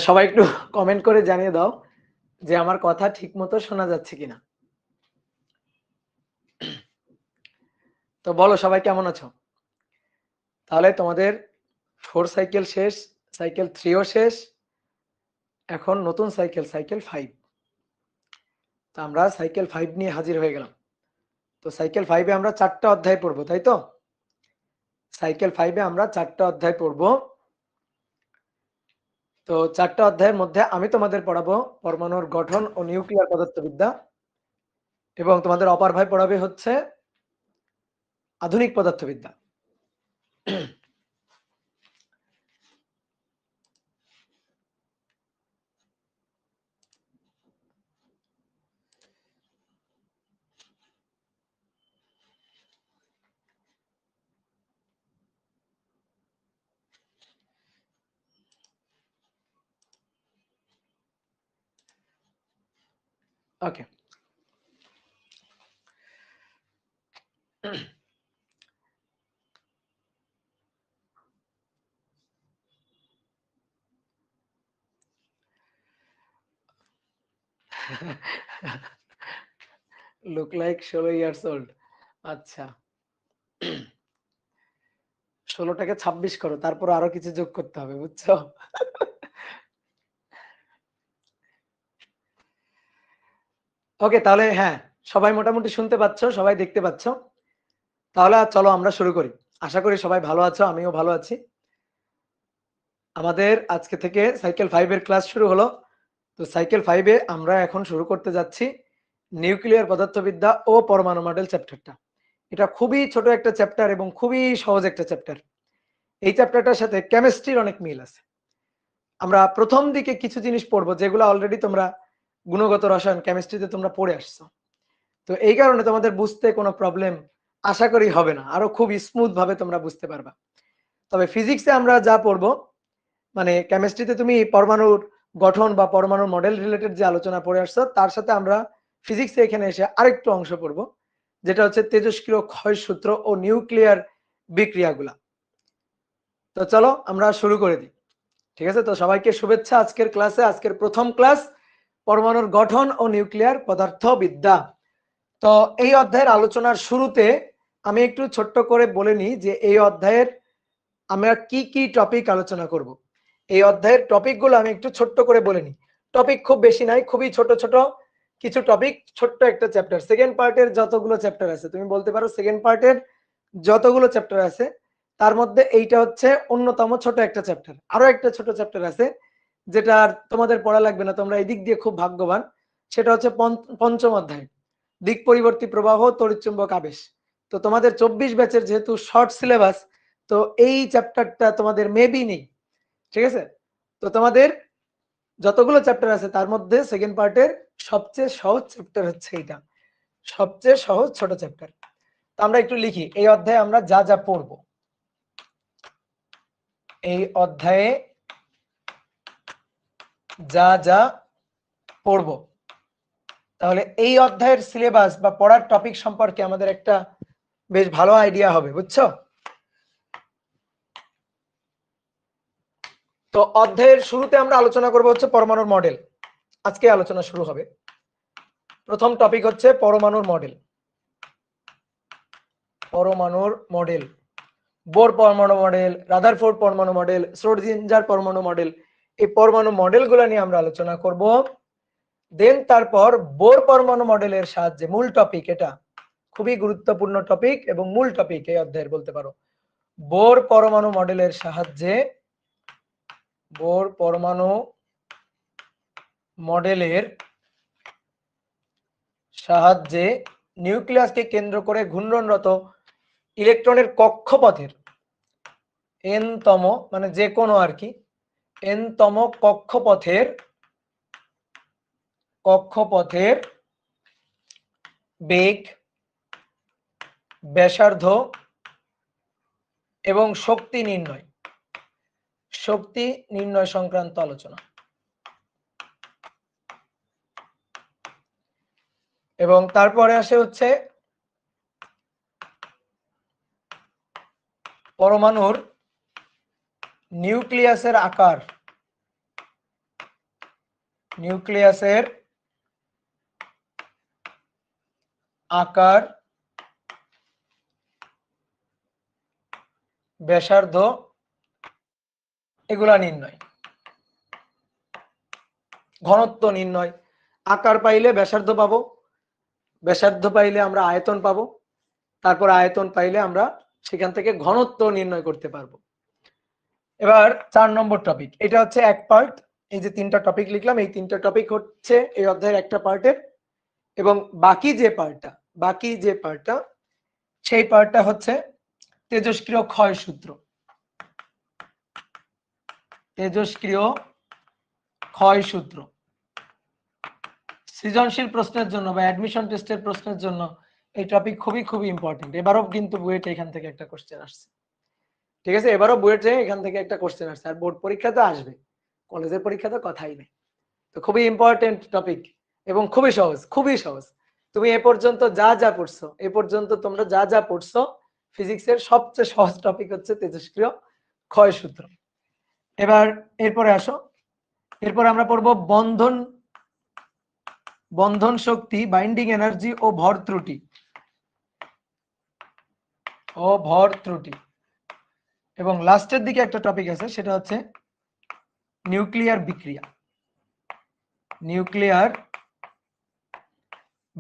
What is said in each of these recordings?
সবাই একটু কমেন্ট করে জানিয়ে দাও যে আমার কথা ঠিকমতো শোনা যাচ্ছে কিনা। তো বলো সবাই কেমন আছো? তাহলে তোমাদের 4 সাইকেল শেষ, সাইকেল 3 ও শেষ। এখন নতুন সাইকেল, সাইকেল 5। তো আমরা সাইকেল 5 নিয়ে হাজির হয়ে গেলাম। তো সাইকেল 5 এ আমরা 4টা অধ্যায় পড়বো, তাই তো? সাইকেল 5 এ আমরা 4টা অধ্যায় পড়বো। তো 4টা অধ্যায়ের মধ্যে আমি তোমাদের পড়াবো পরমাণুর গঠন ও নিউক্লিয়ার পদার্থবিদ্যা, এবং তোমাদের অপার ভাই পড়াবে হচ্ছে আধুনিক পদার্থবিদ্যা। Okay. Look like 16 years old. আচ্ছা, 16টাকে 26 করো, তারপর আরো কিছু যোগ করতে হবে, বুঝছো? ওকে, তাহলে হ্যাঁ, সবাই মোটামুটি শুনতে পাচ্ছ, সবাই দেখতে পাচ্ছ। তাহলে চলো আমরা শুরু করি। আশা করি সবাই ভালো আছো, আমিও ভালো আছি। আমাদের আজকে থেকে সাইকেল 5 এর ক্লাস শুরু হলো। তো সাইকেল 5 এ আমরা এখন শুরু করতে যাচ্ছি নিউক্লিয়ার পদার্থবিদ্যা ও পরমাণু মডেল চ্যাপ্টারটা। এটা খুবই ছোট একটা চ্যাপ্টার এবং খুবই সহজ একটা চ্যাপ্টার। এই চ্যাপ্টারটার সাথে কেমিস্ট্রির অনেক মিল আছে। আমরা প্রথম দিকে কিছু জিনিস পড়বো যেগুলো অলরেডি তোমরা গুণগত রসায়ন কেমিস্ট্রিতে তোমরা পড়ে আসছো। তো এই কারণে তোমাদের বুঝতে কোনো প্রবলেম আশা করি হবে না, আরো খুব স্মুথ ভাবে তোমরা বুঝতে পারবা। তবে ফিজিক্সে আমরা যা পড়বো, মানে কেমিস্ট্রিতে তুমি পরমাণুর গঠন বা পরমাণুর মডেল রিলেটেড যে আলোচনা পড়ে আসছো, তার সাথে আমরা ফিজিক্সে এখানে এসে আরেকটু অংশ পড়বো, যেটা হচ্ছে তেজস্ক্রিয় ক্ষয়সূত্র ও নিউক্লিয়ার বিক্রিয়াগুলা। তো চলো আমরা শুরু করে দিই। ঠিক আছে, তো সবাইকে শুভেচ্ছা আজকের ক্লাসে। আজকের প্রথম ক্লাস পরমাণুর গঠন ও নিউক্লিয়ার পদার্থবিদ্যা। তো এই অধ্যায়ের আলোচনার শুরুতে আমি একটু ছোট্ট করে বলে নিই যে এই অধ্যায়ের আমরা কি কি টপিক আলোচনা করব। এই অধ্যায়ের টপিকগুলো আমি একটু ছোট্ট করে বলে নিই। টপিক খুব বেশি নাই, খুবই ছোট ছোট কিছু টপিক, ছোট্ট একটা চ্যাপ্টার। সেকেন্ড পার্টের যতগুলো চ্যাপ্টার আছে, তুমি বলতে পারো সেকেন্ড পার্টের যতগুলো চ্যাপ্টার আছে তার মধ্যে এইটা হচ্ছে অন্যতম ছোট একটা চ্যাপ্টার। আরো একটা ছোট চ্যাপ্টার আছে যেটা আর তোমাদের পড়া লাগবে না, তোমরা এই দিক দিয়ে খুব ভাগ্যবান। সেটা হচ্ছে পঞ্চম অধ্যায়, দিক পরিবর্তী প্রবাহ তড়িৎচুম্বক আবেশ। তো তোমাদের 24 ব্যাচের যেহেতু শর্ট সিলেবাস, তো এই চ্যাপ্টারটা তোমাদের মেবি নেই। ঠিক আছে, তো তোমাদের যতগুলো চ্যাপ্টার আছে তার মধ্যে সেকেন্ড পার্টের সবচেয়ে সহজ চ্যাপ্টার হচ্ছে এইটা, সবচেয়ে সহজ ছোট চ্যাপ্টার। তো আমরা একটু লিখি এই অধ্যায়ে আমরা যা যা পড়বো। এই অধ্যায়ে যা যা পড়বো, তাহলে এই অধ্যায়ের সিলেবাস বা পড়ার টপিক সম্পর্কে আমাদের একটা বেশ ভালো আইডিয়া হবে, বুঝছো? তো অধ্যায়ের শুরুতে আমরা আলোচনা করব হচ্ছে পরমাণুর মডেল। আজকে আলোচনা শুরু হবে। প্রথম টপিক হচ্ছে পরমাণুর মডেল। পরমাণুর মডেল, বোর পরমাণু মডেল, রাদারফোর্ড পরমাণু মডেল, শ্রোডিঞ্জার পরমাণু মডেল, এই পরমাণু মডেলগুলো নিয়ে আমরা আলোচনা করব। দেন তারপর বোর পরমাণু মডেলের সাহায্যে, মূল টপিক এটা, খুবই গুরুত্বপূর্ণ টপিক এবং মূল টপিক এই অধ্যায়ের বলতে পারো। বোর পরমাণু মডেলের সাহায্যে, বোর পরমাণু মডেলের সাহায্যে নিউক্লিয়াসকে কেন্দ্র করে ঘূর্ণনরত ইলেকট্রনের কক্ষপথের n-তম, মানে যে কোনো আর কি, n-তম কক্ষপথের বেগ, ব্যাসার্ধ এবং শক্তি নির্ণয় সংক্রান্ত আলোচনা। এবং তারপরে আসে হচ্ছে পরমাণুর নিউক্লিয়াসের আকার নিউক্লিয়াসের আকার, ব্যাসার্ধ এগুলা নির্ণয়, ঘনত্ব নির্ণয়। আকার পাইলে ব্যাসার্ধ পাবো, ব্যাসার্ধ পাইলে আমরা আয়তন পাবো, তারপর আয়তন পাইলে আমরা সেখান থেকে ঘনত্ব নির্ণয় করতে পারবো। এবার 4 নম্বর টপিক, এটা হচ্ছে এক পার্ট। এই যে 3টা টপিক লিখলাম, এই 3টা টপিক হচ্ছে এই অধ্যায়ের একটা পার্টের, এবং বাকি যে পার্টটা সেই পার্টটা হচ্ছে তেজস্ক্রিয় ক্ষয় সূত্র। তেজস্ক্রিয় ক্ষয় সূত্র সৃজনশীল প্রশ্নের জন্য বা অ্যাডমিশন টেস্টের প্রশ্নের জন্য এই টপিক খুবই ইম্পর্টেন্ট। এবারও কিন্তু বুয়েটে এখান থেকে একটা কোশ্চেন আসছে, ঠিক আছে? এবারও বুয়েটে এখান থেকে একটা কোশ্চেন আসছে, আর বোর্ড পরীক্ষা তো আসবে, কলেজের পরীক্ষা তো কথাই নেই। তো খুবই ইম্পর্টেন্ট টপিক এবং খুবই সহজ। তুমি এ পর্যন্ত যা পড়ছো, এ পর্যন্ত তোমরা যা পড়ছো, ফিজিক্সের সবচেয়ে সহজ টপিক হচ্ছে তেজস্ক্রিয় ক্ষয় সূত্র। এবার এরপরে আসো, এরপর আমরা পড়বো বন্ধন শক্তি, বাইন্ডিং এনার্জি ও ভর ত্রুটি। এবং লাস্টের দিকে একটা টপিক আছে, সেটা হচ্ছে নিউক্লিয়ার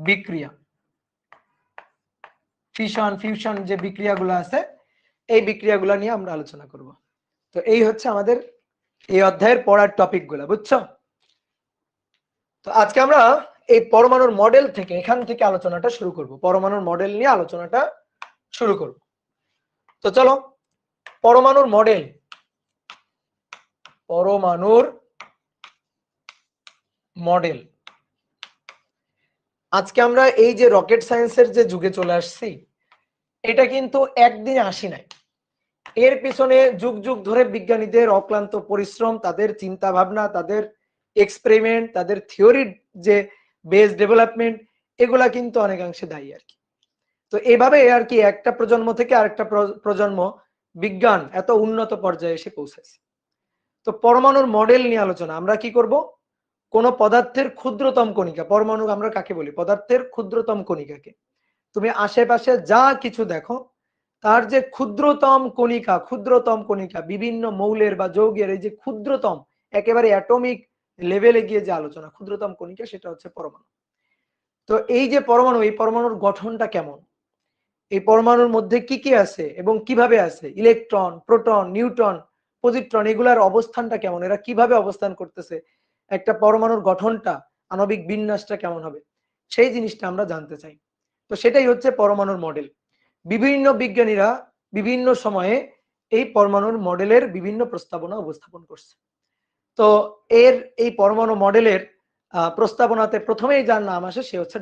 বিক্রিয়া, ফিশন ফিউশন যে বিক্রিয়াগুলো আছে, এই বিক্রিয়াগুলো নিয়ে আমরা আলোচনা করব। তো এই হচ্ছে আমাদের এই অধ্যায়ের পড়ার টপিকগুলো, বুঝছো? তো আজকে আমরা এই পরমাণুর মডেল থেকে, এখান থেকে আলোচনাটা শুরু করব, পরমাণুর মডেল নিয়ে আলোচনাটা শুরু করব। তো চলো, পরমাণুর মডেল। আজকে আমরা এই যে রকেট সায়েন্সের যে যুগে চলে আসছি, এটা কিন্তু একদিনে আসি নাই। এর পিছনে যুগ ধরে বিজ্ঞানীদের অক্লান্ত পরিশ্রম, তাদের চিন্তা ভাবনা, তাদের এক্সপেরিমেন্ট, তাদের থিওরির যে বেস ডেভেলপমেন্ট, এগুলা কিন্তু অনেকাংশে দায়ী আর কি। তো এভাবে আর কি একটা প্রজন্ম থেকে আরেকটা প্রজন্ম বিজ্ঞান এত উন্নত পর্যায়ে এসে পৌঁছেছে। তো পরমাণুর মডেল নিয়ে আলোচনা। আমরা কি করব, কোন পদার্থের ক্ষুদ্রতম কণিকা, পরমাণু আমরা কাকে বলি? পদার্থের ক্ষুদ্রতম কণিকাকে। তুমি আশেপাশে যা কিছু দেখো, তার যে ক্ষুদ্রতম কণিকা, বিভিন্ন মৌলের বা যৌগের এই যে ক্ষুদ্রতম, একেবারে অ্যাটমিক লেভেলে গিয়ে যে আলোচনা, ক্ষুদ্রতম কণিকা, সেটা হচ্ছে পরমাণু। তো এই যে পরমাণু, এই পরমাণুর গঠনটা কেমন, এই পরমাণুর মধ্যে কি কি আছে এবং কিভাবে আছে, ইলেকট্রন, প্রোটন, নিউট্রন, পজিট্রন, এগুলার অবস্থানটা কেমন, এরা কিভাবে অবস্থান করতেছে, একটা পরমাণুর গঠনটা, আণবিক বিন্যাসটা কেমন হবে, সেই জিনিসটা আমরা জানতে চাই। তো সেটাই হচ্ছে পরমাণুর মডেল। বিভিন্ন বিজ্ঞানীরা বিভিন্ন সময়ে এই পরমাণুর মডেলের বিভিন্ন প্রস্তাবনা উপস্থাপন করছে। তো এই পরমাণু মডেলের প্রস্তাবনাতে প্রথমেই যার নাম আসে, সে হচ্ছে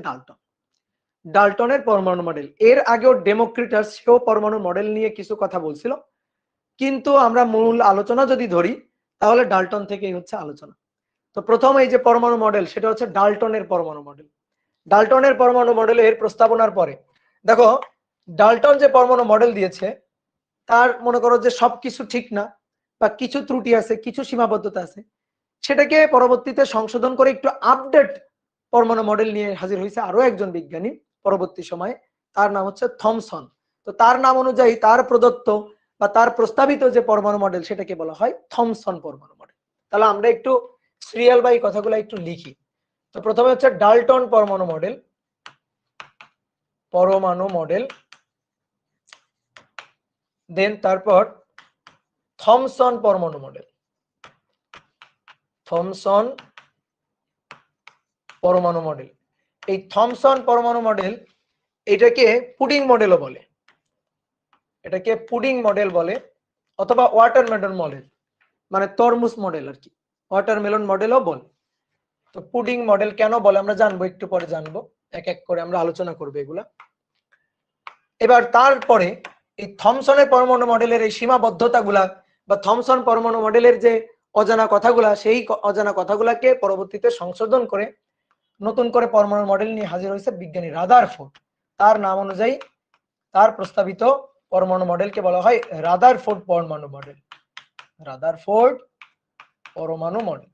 ডাল্টনের পরমাণু মডেল। এর আগেও ডেমোক্রিটাস, সেও পরমাণু মডেল নিয়ে কিছু কথা বলছিল, কিন্তু আমরা মূল আলোচনা যদি ধরি তাহলে ডাল্টন থেকেই হচ্ছে আলোচনা। তো প্রথম এই যে পরমাণু মডেল, সেটা হচ্ছে ডাল্টনের পরমাণু মডেল। ডাল্টনের পরমাণু মডেলের প্রস্তাবনার পরে দেখো, ডাল্টন যে পরমাণু মডেল দিয়েছে, তার মনে করো যে সবকিছু ঠিক না, বা কিছু ত্রুটি আছে, কিছু সীমাবদ্ধতা আছে, সেটাকে পরবর্তীতে সংশোধন করে একটু আপডেট পরমাণু মডেল নিয়ে হাজির হয়েছে আরো একজন বিজ্ঞানী পরবর্তী সময়ে, তার নাম হচ্ছে থমসন। তো তার নাম অনুযায়ী তার প্রদত্ত বা তার প্রস্তাবিত যে পরমাণু মডেল, সেটাকে বলা হয় থমসন পরমাণু মডেল। তাহলে আমরা একটু সিরিয়াল বাই কথাগুলো একটু লিখি। তো প্রথমে হচ্ছে ডাল্টন পরমাণু মডেল, দেন তারপর থমসন পরমাণু মডেল, এই থমসন পরমাণু মডেল, এটাকে পুডিং মডেলও বলে, অথবা ওয়াটারমেলন মডেল, মানে তরমুজ মডেল আর কি, ওয়াটারমেলন মডেলও বলে। তো পুডিং মডেল কেন বলে আমরা জানবো, একটু পরে জানবো, এক এক করে আমরা আলোচনা করবো এগুলা। এবার তারপরে এই থমসনের পরমাণু মডেলের এই সীমাবদ্ধতাগুলা বা থমসন পরমাণু মডেলের যে অজানা কথাগুলা, সেই অজানা কথাগুলাকে পরবর্তীতে সংশোধন করে নতুন করে পরমাণু মডেল নিয়ে হাজির হয়েছে বিজ্ঞানী রাদারফোর্ড। তার নাম অনুযায়ী তার প্রস্তাবিত পরমাণু মডেলকে বলা হয় রাদারফোর্ড পরমাণু মডেল।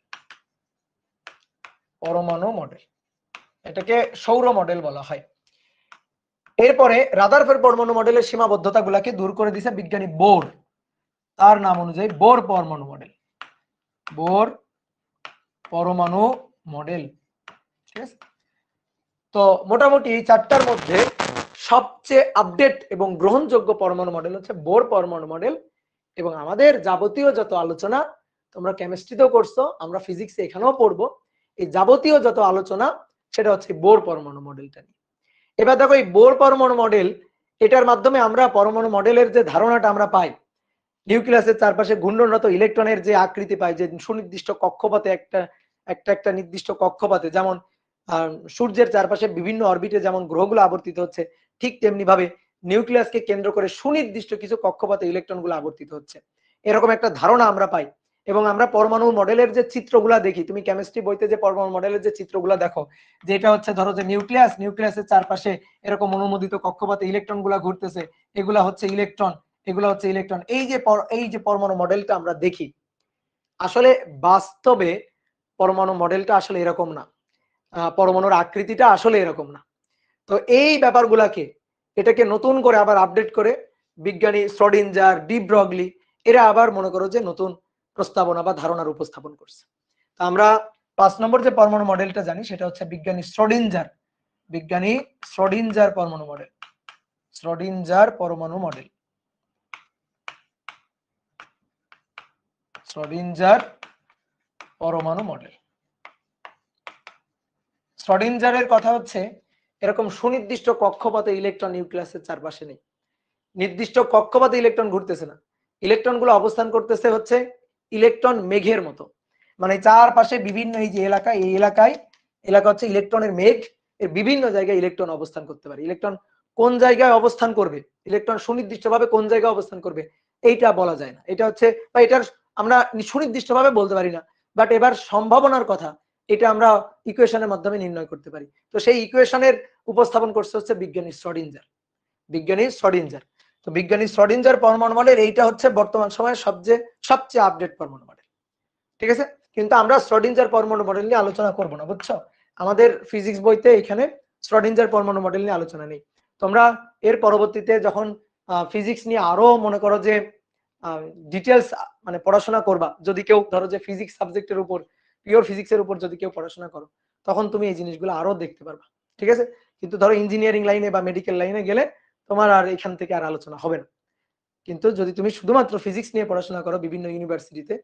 পরমাণু মডেল, এটাকে সৌর মডেল বলা হয়। এরপরে রাদারফোর্ড পরমাণু মডেলের সীমাবদ্ধতাগুলোকে দূর করে দিয়েছে বিজ্ঞানী বোর, তার নাম অনুযায়ী বোর পরমাণু মডেল, বোর পরমাণু মডেল। ঠিক আছে, তো মোটামুটি এই চারটার মধ্যে সবচেয়ে আপডেট এবং গ্রহণযোগ্য পরমাণু মডেল হচ্ছে বোর পরমাণু মডেল। এবং আমাদের যাবতীয় যত আলোচনা তোমরা কেমিস্ট্রিতেও করছো, আমরা ফিজিক্সে এখানেও পড়বো, এই যাবতীয় যত আলোচনা সেটা হচ্ছে বোর পরমাণু মডেলটা নিয়ে। এবার দেখো এই বোর পরমাণু মডেল, এটার মাধ্যমে আমরা পরমাণু মডেলের যে ধারণাটা আমরা পাই, নিউক্লিয়াসের চারপাশে ঘূর্ণনরত ইলেকট্রনের যে আকৃতি পাই, যে সুনির্দিষ্ট কক্ষপথে একটা নির্দিষ্ট কক্ষপথে, যেমন সূর্যের চারপাশে বিভিন্ন অরবিটে যেমন গ্রহগুলো আবর্তিত হচ্ছে, ঠিক তেমনি ভাবে নিউক্লিয়াসকে কেন্দ্র করে সুনির্দিষ্ট কিছু কক্ষপথে ইলেকট্রনগুলো আবর্তিত হচ্ছে, এরকম একটা ধারণা আমরা পাই। এবং আমরা পরমাণু মডেলের যে চিত্রগুলা দেখি, তুমি কেমিস্ট্রি বইতে যে পরমাণু মডেলের যে চিত্রগুলা দেখো, যেটা হচ্ছে ধরো যে নিউক্লিয়াসের চারপাশে এরকম অনুমোদিত কক্ষপথে ইলেকট্রনগুলা ঘুরতেছে, এগুলা হচ্ছে ইলেকট্রন, এগুলো হচ্ছে ইলেকট্রন। এই যে পরমাণু মডেলটা আমরা দেখি, আসলে বাস্তবে পরমাণু মডেলটা আসলে এরকম না, পরমাণুর আকৃতিটা আসলে এরকম না। তো এই ব্যাপারগুলাকে, এটাকে নতুন করে আবার আপডেট করে বিজ্ঞানী শ্রোডিঞ্জার, ডি ব্রগলি এরা আবার মনে করো যে নতুন প্রস্তাবনা বা ধারণার উপস্থাপন করছে। তো আমরা 5 নম্বর যে পরমাণু মডেলটা জানি সেটা হচ্ছে বিজ্ঞানী শ্রোডিঞ্জার পরমাণু মডেল, শ্রোডিঞ্জার পরমাণু মডেল, শ্রোডিঞ্জার পরমাণু মডেল। শ্রোডিঞ্জারের কথা হচ্ছে এরকম সুনির্দিষ্ট কক্ষপথে ইলেকট্রন নিউক্লিয়াসের চারপাশে নেই, নির্দিষ্ট কক্ষপথে ইলেকট্রন ঘুরতেছে না, ইলেকট্রনগুলো অবস্থান করতেছে হচ্ছে ইলেকট্রন মেঘের মতো, মানে চারপাশে বিভিন্ন এই যে এলাকা, এই এলাকা হচ্ছে ইলেকট্রনের মেঘ, এর বিভিন্ন জায়গায় ইলেকট্রন অবস্থান করতে পারে। ইলেকট্রন কোন জায়গায় অবস্থান করবে, ইলেকট্রন সুনির্দিষ্টভাবে কোন জায়গায় অবস্থান করবে এইটা বলা যায় না, এটা হচ্ছে বা এটার আমরা সুনির্দিষ্টভাবে বলতে পারি না, বাট এবার সম্ভাবনার কথা এটা আমরা ইকুয়েশনের মাধ্যমে নির্ণয় করতে পারি। তো সেই ইকুয়েশনের উপস্থাপন করছে হচ্ছে বিজ্ঞানী শ্রোডিঞ্জার। তো বিজ্ঞানী শ্রোডিঞ্জার পরমাণু মডেল এইটা হচ্ছে বর্তমান সময়ের সবচেয়ে আপডেট পরমাণু মডেল। ঠিক আছে, কিন্তু আমরা শ্রোডিঞ্জার পরমাণু মডেল নিয়ে আলোচনা করব না, বুঝছো? আমাদের ফিজিক্স বইতে এখানে শ্রোডিঞ্জার পরমাণু মডেল নিয়ে আলোচনা নেই। তোমরা এর পরবর্তীতে যখন ফিজিক্স নিয়ে আরো মনে করো যে ডিটেলস মানে পড়াশোনা করবা, যদি কেউ ধরো যে ফিজিক্স সাবজেক্টের উপর, পিওর ফিজিক্সের উপর যদি কেউ পড়াশোনা করো, তখন তুমি এই জিনিসগুলো আরো দেখতে পারবা। ঠিক আছে, কিন্তু ধরো ইঞ্জিনিয়ারিং লাইনে বা মেডিকেল লাইনে গেলে তোমার আর এখান থেকে আর আলোচনা হবে না। কিন্তু যদি তুমি শুধুমাত্র ফিজিক্স নিয়ে পড়াশোনা করো বিভিন্ন ইউনিভার্সিটিতে,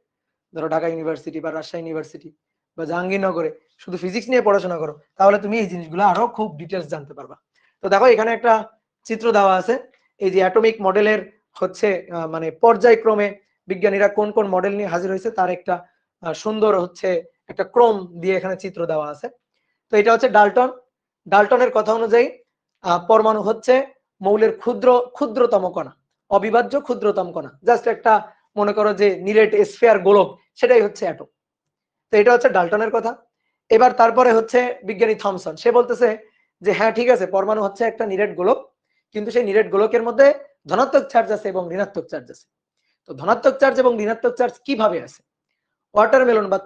ধরো ঢাকা ইউনিভার্সিটি বা রাজশাহী ইউনিভার্সিটি বা জাহাঙ্গীরনগরে শুধু ফিজিক্স নিয়ে পড়াশোনা করো, তাহলে তুমি এই জিনিসগুলো আরো খুব ডিটেলস জানতে পারবা। তো দেখো এখানে একটা চিত্র দেওয়া আছে, এই যে অ্যাটমিক মডেলের হচ্ছে মানে পর্যায়ক্রমে বিজ্ঞানীরা কোন কোন মডেল নিয়ে হাজির হয়েছে তার একটা সুন্দর হচ্ছে একটা ক্রম দিয়ে এখানে চিত্র দেওয়া আছে। তো এটা হচ্ছে ডাল্টনের কথা অনুযায়ী পরমাণু হচ্ছে মৌলের ক্ষুদ্রতম কণা, অবিভাজ্য ক্ষুদ্রতম কণা, জাস্ট একটা মনে করো যে নিরেট স্ফিয়ার গোলক, সেটাই হচ্ছে অ্যাটম। তো এটা হচ্ছে ডাল্টনের কথা। এবার তারপরে হচ্ছে বিজ্ঞানী থমসন, সে বলতেছে যে হ্যাঁ ঠিক আছে, পরমাণু হচ্ছে একটা নিরেট গোলক, কিন্তু সেই নিরেট গোলকের মধ্যে ধনাত্মক চার্জ আছে এবং ঋণাত্মক চার্জ আছে। তো ধনাত্মক চার্জ এবং ঋণাত্মক চার্জ কিভাবে আছে? ওয়াটারমেলন বা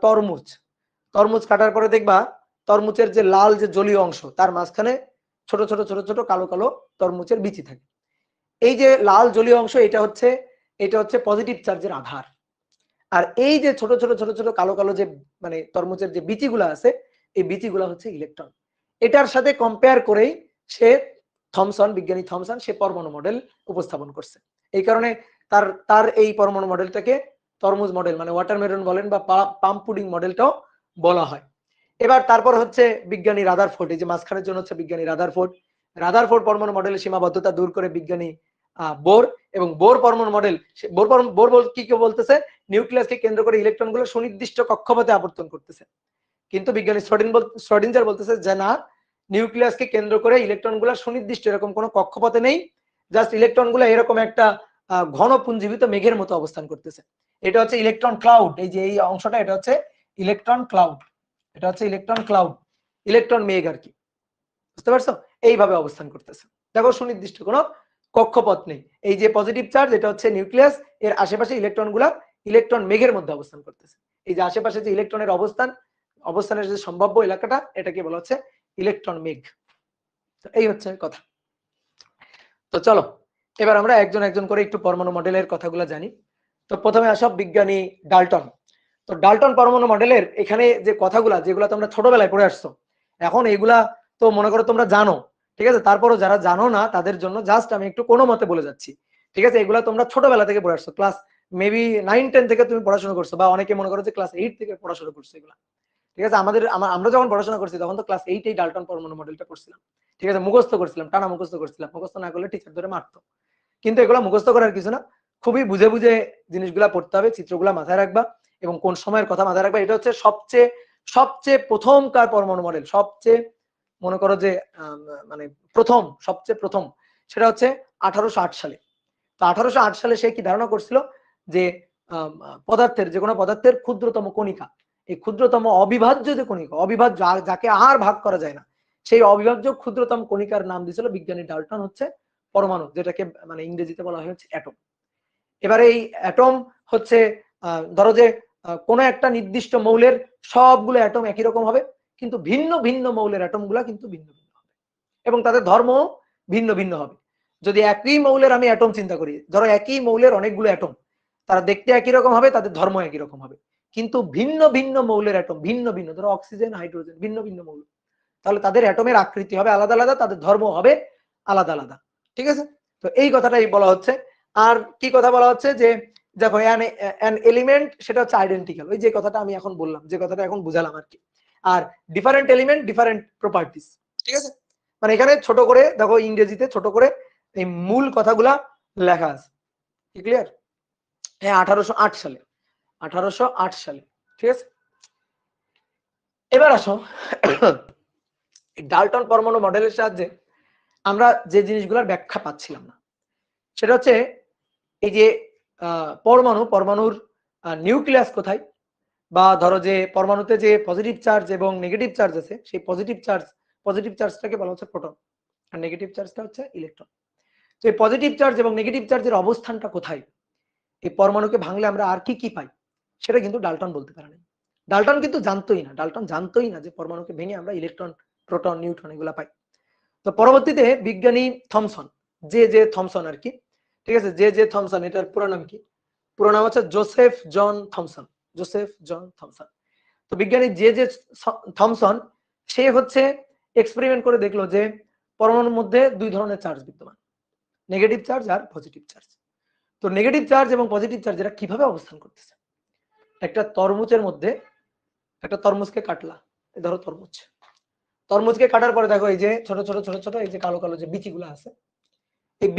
তরমুজ কাটার পরে দেখবা তরমুজের যে লাল যে জলীয় অংশ, তার মাঝখানে ছোট ছোট ছোট ছোট কালো কালো তরমুজের বিচি থাকে। এই যে লাল জলীয় অংশ, এটা হচ্ছে পজিটিভ চার্জের আধার। আর এই যে ছোট ছোট ছোট ছোট কালো কালো যে মানে তরমুজের যে বিচিগুলো আছে, এই বিচিগুলো হচ্ছে ইলেকট্রন। এটার সাথে কম্পেয়ার করেই বিজ্ঞানী থমসন সে পরমাণু মডেল উপস্থাপন করছে। এই কারণে তার এই পরমাণু মডেলটাকে তরমুজ মডেল মানে ওয়াটারমেলন বলেন বা পাম পুডিং মডেলটাও বলা হয়। এবার তারপর হচ্ছে বিজ্ঞানী রাদারফোর্ড, এই যে মাঝখানের জন্য হচ্ছে বিজ্ঞানী রাদারফোর্ড পরমাণু মডেলের সীমাবদ্ধতা দূর করে বিজ্ঞানী বোর, এবং বোর পরমাণু মডেল বোর কি বলতেছে, নিউক্লিয়াসকে কেন্দ্র করে ইলেকট্রনগুলো সুনির্দিষ্ট কক্ষপথে আবর্তন করতেছে। কিন্তু বিজ্ঞানী শ্রোডিঞ্জার বলতেছে যে না, নিউক্লিয়াসকে কেন্দ্র করে ইলেকট্রনগুলো সুনির্দিষ্ট এরকম কোনো কক্ষপথে নেই, জাস্ট ইলেকট্রনগুলো এরকম একটা ঘন পুঞ্জীভূত মেঘের মতো অবস্থান করতেছে। এটা হচ্ছে ইলেকট্রন ক্লাউড, এই যে এই অংশটা এটা হচ্ছে ইলেকট্রন ক্লাউড, ইলেকট্রন মেঘ আর কি, বুঝতে পারছো? এইভাবে অবস্থান করতেছে। দেখো সুনির্দিষ্ট কোনো কক্ষপথ নেই, এই যে পজিটিভ চার্জ এটা হচ্ছে নিউক্লিয়াস, এর আশেপাশে ইলেকট্রন মেঘের মধ্যে অবস্থান করতেছে। এই যে আশেপাশে যে ইলেকট্রনের অবস্থান অবস্থানের যে সম্ভাব্য এলাকাটা এটাকে বলা হচ্ছে ইলেকট্রন মেঘ। তো এই হচ্ছে কথা। তো চলো এবার আমরা একজন একজন করে একটু পরমাণু মডেলের কথাগুলো জানি। তো প্রথমে আসব বিজ্ঞানী ডাল্টন। তো ডাল্টন পরমাণু মডেলের এখানে যে কথাগুলা যেগুলো তোমরা ছোটবেলায় পড়ে আসছো, এখন এগুলা তো মনে করো তোমরা জানো, ঠিক আছে, তারপরও যারা জানো না তাদের জন্য জাস্ট আমি একটু কোনো মতে বলে যাচ্ছি, ঠিক আছে। এগুলা তোমরা ছোটবেলা থেকে পড়ে আসছো, ক্লাস মেবি 9-10 থেকে তুমি পড়াশোনা করছো, বা অনেকে মনে করো যে ক্লাস 8 থেকে পড়াশোনা করছো এগুলা, ঠিক আছে। আমরা যখন পড়াশোনা করছি তখন তো ক্লাস 8 এই ডাল্টন পরমাণু মডেলটা করছিলাম, ঠিক আছে, মুখস্থ করছিলাম, টানা মুখস্থ করছিলাম, মুখস্থ না করলে টিচার ধরে মারতো। কিন্তু এগুলো মুখস্থ করার কিছু না, খুবই বুঝে বুঝে জিনিসগুলা পড়তে হবে, চিত্রগুলা মাথায় রাখবা এবং কোন সময়ের কথা মাথায় রাখবা। এটা হচ্ছে সবচেয়ে সবচেয়ে প্রথমকার পরমাণু মডেল, সবচেয়ে মনে করো যে মানে সবচেয়ে প্রথম সেটা হচ্ছে 1808 সালে। তো 1808 সালে সে কি ধারণা করছিল যে পদার্থের, যে কোনো পদার্থের ক্ষুদ্রতম কণিকা, এই ক্ষুদ্রতম অবিভাজ্য যে কণিকা, অবিভাজ্য যাকে আর ভাগ করা যায় না, সেই অবিভাজ্য ক্ষুদ্রতম কণিকার নাম দিয়েছিল বিজ্ঞানী ডাল্টন হচ্ছে পরমাণু, যেটাকে মানে ইংরেজিতে বলা হচ্ছে অ্যাটম। এবারে এই অ্যাটম হচ্ছে ধরো যে কোনো একটা নির্দিষ্ট মৌলের সবগুলো অ্যাটম একই রকম হবে, কিন্তু ভিন্ন ভিন্ন মৌলের অ্যাটম গুলা কিন্তু ভিন্ন ভিন্ন হবে এবং তাদের ধর্ম ভিন্ন ভিন্ন হবে। যদি একই মৌলের আমি অ্যাটম চিন্তা করি, ধরো একই মৌলের অনেকগুলো অ্যাটম, তারা দেখতে একই রকম হবে, তাদের ধর্ম একই রকম হবে, কিন্তু ভিন্ন ভিন্ন মৌলের অ্যাটম ভিন্ন ভিন্ন, ধরো অক্সিজেন হাইড্রোজেন ভিন্ন ভিন্ন মৌল, তাহলে তাদের অ্যাটমের আকৃতি হবে আলাদা আলাদা, তাদের ধর্ম হবে আলাদা আলাদা, ঠিক আছে। তো এই কথাটাই বলা হচ্ছে। আর কি কথা বলা হচ্ছে যে দেখো অ্যান এলিমেন্ট সেটা হচ্ছে আইডেন্টিক্যাল, ওই যে কথাটা আমি এখন বললাম, যে কথাটা এখন বুঝালাম আর কি। আর ডিফারেন্ট এলিমেন্ট ডিফারেন্ট প্রপার্টিস, ঠিক আছে। মানে এখানে ছোট করে দেখো ইংরেজিতে ছোট করে এই মূল কথাগুলা লেখা আছে, ক্লিয়ার? হ্যাঁ 1808 সালে, 1808 সালে, ঠিক আছে। এবার আসো ডাল্টন পরমাণু মডেলের সাহায্যে আমরা যে জিনিসগুলোর ব্যাখ্যা পাচ্ছিলাম না, সেটা হচ্ছে এই যে পরমাণুর নিউক্লিয়াস কোথায়, বা ধরো যে পরমাণুতে যে পজিটিভ চার্জ এবং নেগেটিভ চার্জ আছে, সেই পজিটিভ চার্জটাকে বলা হচ্ছে প্রোটন, আর নেগেটিভ চার্জটা হচ্ছে ইলেকট্রন। তো এই পজিটিভ চার্জ এবং নেগেটিভ চার্জের অবস্থানটা কোথায়, এই পরমাণুকে ভাঙলে আমরা আর কি কি পাই, সেটা কিন্তু ডাল্টন বলতে পারে না। ডাল্টন কিন্তু জানতোই না যে পরমাণুকে ভেঙে আমরা ইলেকট্রন, প্রোটন, নিউট্রন এগুলা পাই। তো পরবর্তীতে বিজ্ঞানী থমসন, জে থমসন আর কি, ঠিক আছে, জে থমসন, এটার পুরো নাম কি? পুরো নাম হচ্ছে জোসেফ জন থমসন। তো বিজ্ঞানী জে থমসন সে হচ্ছে এক্সপেরিমেন্ট করে দেখলো যে পরমাণুর মধ্যে দুই ধরনের চার্জ বিদ্যমান, নেগেটিভ চার্জ আর পজিটিভ চার্জ। তো নেগেটিভ চার্জ এবং পজিটিভ চার্জ এরা কিভাবে অবস্থান করতেছে। একটা তরমুজের মধ্যে, একটা তরমুজকে কাটলা, ধরো তরমুজকে কাটার পরে দেখো এই যে ছোট ছোট ছোট ছোট এই যে কালো কালো যে বিচিগুলো আছে, এই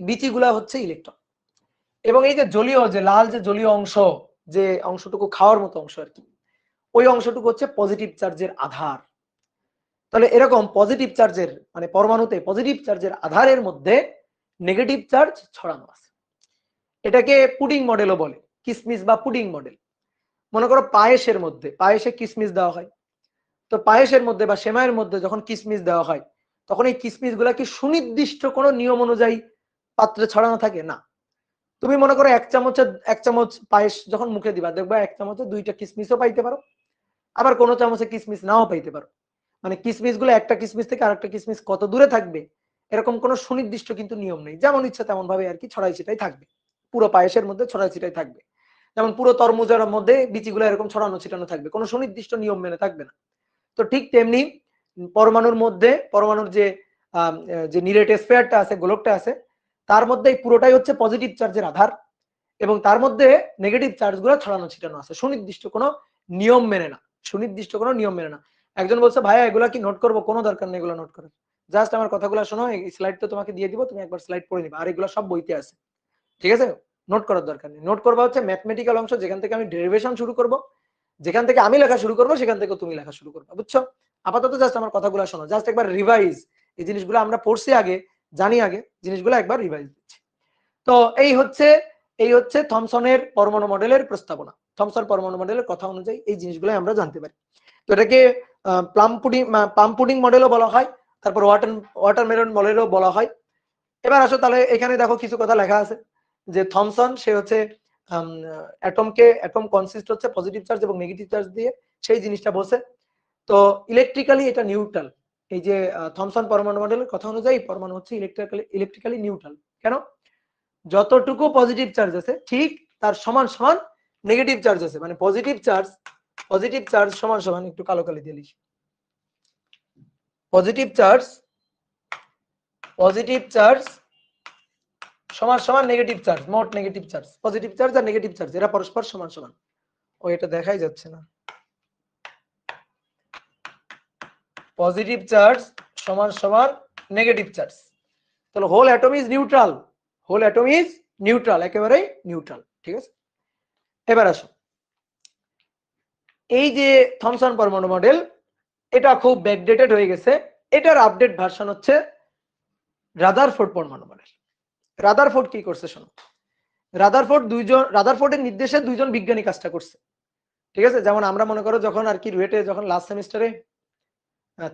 বিচিগুলা হচ্ছে ইলেকট্রন, এবং এই যে জলীয়, যে লাল যে জলীয় অংশ, যে অংশটুকু খাওয়ার মতো অংশ আর কি, ওই অংশটুকু হচ্ছে পজিটিভ চার্জের আধার। তাহলে এরকম পজিটিভ চার্জের মানে পরমাণুতে পজিটিভ চার্জের আধারের মধ্যে নেগেটিভ চার্জ ছড়ানো আছে। এটাকে পুডিং মডেলও বলে, কিসমিস বা পুডিং মডেল। মনে করো পায়েসে কিসমিস দেওয়া হয়, তো পায়েসের মধ্যে বা সেমাইয়ের মধ্যে যখন কিসমিস দেওয়া হয়, তখন এই কিসমিস গুলা কি সুনির্দিষ্ট কোনো নিয়ম অনুযায়ী পাত্রে ছড়ানো থাকে না। তুমি মনে করো এক চামচ পায়েস যখন মুখে দিবা, দেখবা এক চামচে 2টা কিসমিসও পাইতে পারো, আবার কোনো চামচে কিসমিস নাও পাইতে পারো। মানে কিসমিস গুলো একটা কিসমিস থেকে আরেকটা কিসমিস কত দূরে থাকবে এরকম কোনো সুনির্দিষ্ট কিন্তু নিয়ম নেই, যেমন ইচ্ছা তেমন ভাবে আর কি ছড়াই ছিটাই থাকবে, পুরো পায়েসের মধ্যে ছড়াই ছিটাই থাকবে, যেমন পুরো তরমুজের মধ্যে বিচিগুলো এরকম ছড়ানো ছিটানো থাকবে, কোনো সুনির্দিষ্ট নিয়ম মেনে থাকবে না। তো ঠিক তেমনি পরমাণুর মধ্যে, পরমাণুর যে নিরেট স্ফিয়ারটা আছে, গোলকটা আছে, তার মধ্যে পুরোটাই হচ্ছে পজিটিভ চার্জের আধার, এবং তার মধ্যে নেগেটিভ চার্জগুলো ছড়ানো ছিটানো আছে, সুনির্দিষ্ট কোনো নিয়ম মেনে না। একজন বলছে ভাইয়া এগুলা কি নোট করবো? কোনো দরকার নেই এগুলো নোট করার, জাস্ট আমার কথাগুলো শোনো, এই স্লাইড তো তোমাকে দিয়ে দিব, তুমি একবার স্লাইড পড়ে নিবা, আর এগুলো সব বইতে আছে, ঠিক আছে। নোট করার দরকার নেই, নোট করবা হচ্ছে ম্যাথমেটিক্যাল অংশ, যেখান থেকে আমি ডেরিভেশন শুরু করব, যেখান থেকে আমি লেখা শুরু করবো সেখান থেকে তুমি লেখা শুরু করবা, বুঝছো? আপাতত জাস্ট আমার কথাগুলো শোনো, জাস্ট একবার রিভাইজ, এই জিনিসগুলো আমরা পড়ছি আগে, জানি আগে, জিনিসগুলো একবার রিভাইজ দিচ্ছি। তো এই হচ্ছে থমসনের পরমাণু মডেলের প্রস্তাবনা। থমসন পরমাণু মডেলের কথা অনুযায়ী এই জিনিসগুলো আমরা জানতে পারি। তো এটাকে পাম পুডিং মডেলও বলা হয়, তারপর ওয়াটারমেলন মডেলও বলা হয়। এবার আসো তাহলে এখানে দেখো কিছু কথা লেখা আছে যে থমসন সে হচ্ছে অ্যাটম কনসিস্ট হচ্ছে পজিটিভ চার্জ এবং নেগেটিভ চার্জ দিয়ে, সেই জিনিসটা বলছে। তো ইলেকট্রিক্যালি এটা নিউট্রাল। এই যে থমসন পরমাণু মডেলের কথা অনুযায়ী পরমাণু হচ্ছে ইলেকট্রিক্যালি নিউট্রাল। কেন? যতটুকু পজিটিভ চার্জ আছে ঠিক তার সমান সমান নেগেটিভ চার্জ আছে, মানে পজিটিভ চার্জ সমান সমান, একটু কালো কালি দিয়ে লিখি, পজিটিভ চার্জ সমান সমান নেগেটিভ চার্জ, মোট নেগেটিভ চার্জ, পজিটিভ চার্জ আর নেগেটিভ চার্জ এরা পরস্পর সমান সমান। ও এটা দেখাই যাচ্ছে না। পজিটিভ চার্জ সমান সমান নেগেটিভ চার্জ, তাহলে হোল অ্যাটম ইজ নিউট্রাল, একেবারেই নিউট্রাল। ঠিক আছে, এবার আসো, এই যে থমসন পরমাণু মডেল এটা খুব ব্যাকডেটেড হয়ে গেছে, এটার আপডেট ভার্সন হচ্ছে রাদারফোর্ড পরমাণু মডেল। রাদারফোর্ড কি করছে শোনো, রাদারফোর্ডের নির্দেশে দুইজন বিজ্ঞানী কাজটা করছে। ঠিক আছে, যেমন আমরা মনে করো যখন আর কি রুয়েটে যখন লাস্ট সেমিস্টারে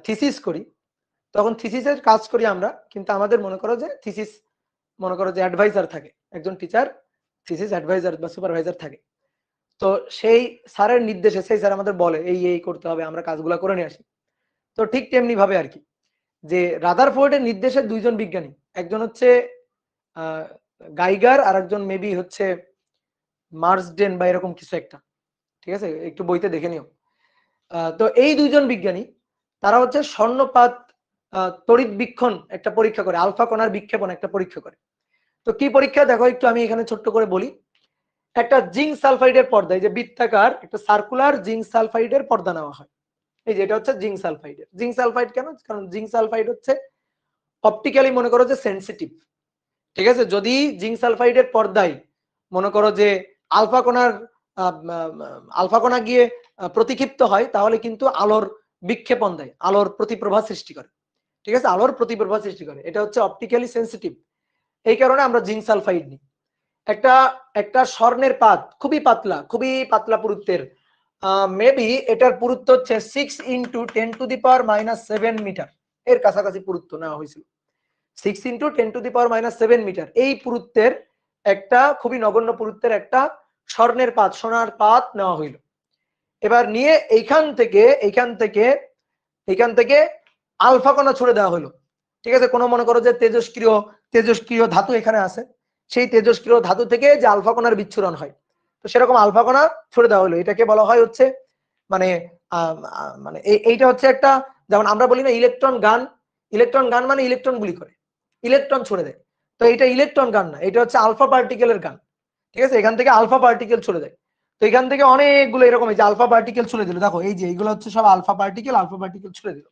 থিসিস করি, তখন থিসিসের কাজ করি আমরা, কিন্তু আমাদের মনে করো যে অ্যাডভাইজার থাকে, একজন টিচার থিসিস অ্যাডভাইজার বা সুপারভাইজার থাকে। তো সেই স্যারের নির্দেশে সেই স্যার আমাদের বলে এই করতে হবে, আমরা কাজগুলো করে নিয়ে আসি। তো ঠিক তেমনি ভাবে আর কি, যে রাদারফোর্ডের নির্দেশে দুইজন বিজ্ঞানী, একজন হচ্ছে গাইগার আর একজন মেবি হচ্ছে মার্সডেন বা এরকম কিছু একটা, ঠিক আছে, একটু বইতে দেখে নিও। তো এই দুইজন বিজ্ঞানী তারা হচ্ছে স্বর্ণপাত তড়িৎ বীক্ষণ একটা পরীক্ষা করে, আলফা কণার বিক্ষেপণ একটা পরীক্ষা করে। তো কি পরীক্ষা দেখো একটু আমি এখানে ছোট্ট করে বলি। একটা জিঙ্ক সালফাইডের পর্দা, এই যে বৃত্তাকার একটা সার্কুলার জিঙ্ক সালফাইডের পর্দা নেওয়া হয়। এই যে এটা হচ্ছে জিঙ্ক সালফাইড কেন? কারণ জিঙ্ক সালফাইড হচ্ছে অপটিক্যালি মনে করো যে সেনসিটিভ। ঠিক আছে, যদি জিঙ্ক সালফাইডের পর্দায় মনে করো যে আলফা কণা গিয়ে প্রতিক্ষিপ্ত হয়, তাহলে কিন্তু আলোর বিক্ষেপণ দেয়, আলোর প্রতিপ্রভা সৃষ্টি করে। ঠিক আছে, আলোর প্রতিপ্রভা সৃষ্টি করে, এটা হচ্ছে অপটিক্যালি সেনসিটিভ। এই কারণে আমরা জিঙ্ক সালফাইড নিই। একটা স্বর্ণের পাত খুবই পাতলা পুরুত্বের, মেবি এটার পুরুত্ব হচ্ছে 6 × 10⁻⁷ মিটার, এর কাছাকাছি পুরুত্ব নেওয়া হয়েছিল, 6 × 10⁻⁷ মিটার। এই পুরুত্বের একটা খুবই নগণ্য পুরুত্বের একটা সোনার পাত নেওয়া হইল। এবার নিয়ে এইখান থেকে আলফা কণা ছুড়ে দেওয়া হলো। ঠিক আছে, কোনো মনে করো যে তেজস্ক্রিয় ধাতু এখানে আছে, সেই তেজস্ক্রিয় ধাতু থেকে যে আলফা কণার বিচ্ছুরণ হয়, তো সেরকম আলফা কণা ছুড়ে দেওয়া হলো। এটাকে বলা হয় হচ্ছে মানে এইটা হচ্ছে একটা, যেমন আমরা বলি না ইলেকট্রন গান মানে ইলেকট্রন গুলি করে, ইলেকট্রন ছুড়ে দেয়। তো এটা ইলেকট্রন গান না, এটা হচ্ছে আলফা পার্টিকেলের গান। ঠিক আছে, এখান থেকে আলফা পার্টিকেল ছুড়ে দেয়। তো এখান থেকে অনেকগুলো এরকম এই যে আলফা পার্টিকেল ছুড়ে দিল, দেখো এই যে এইগুলো হচ্ছে সব আলফা পার্টিকেল ছুড়ে দিল।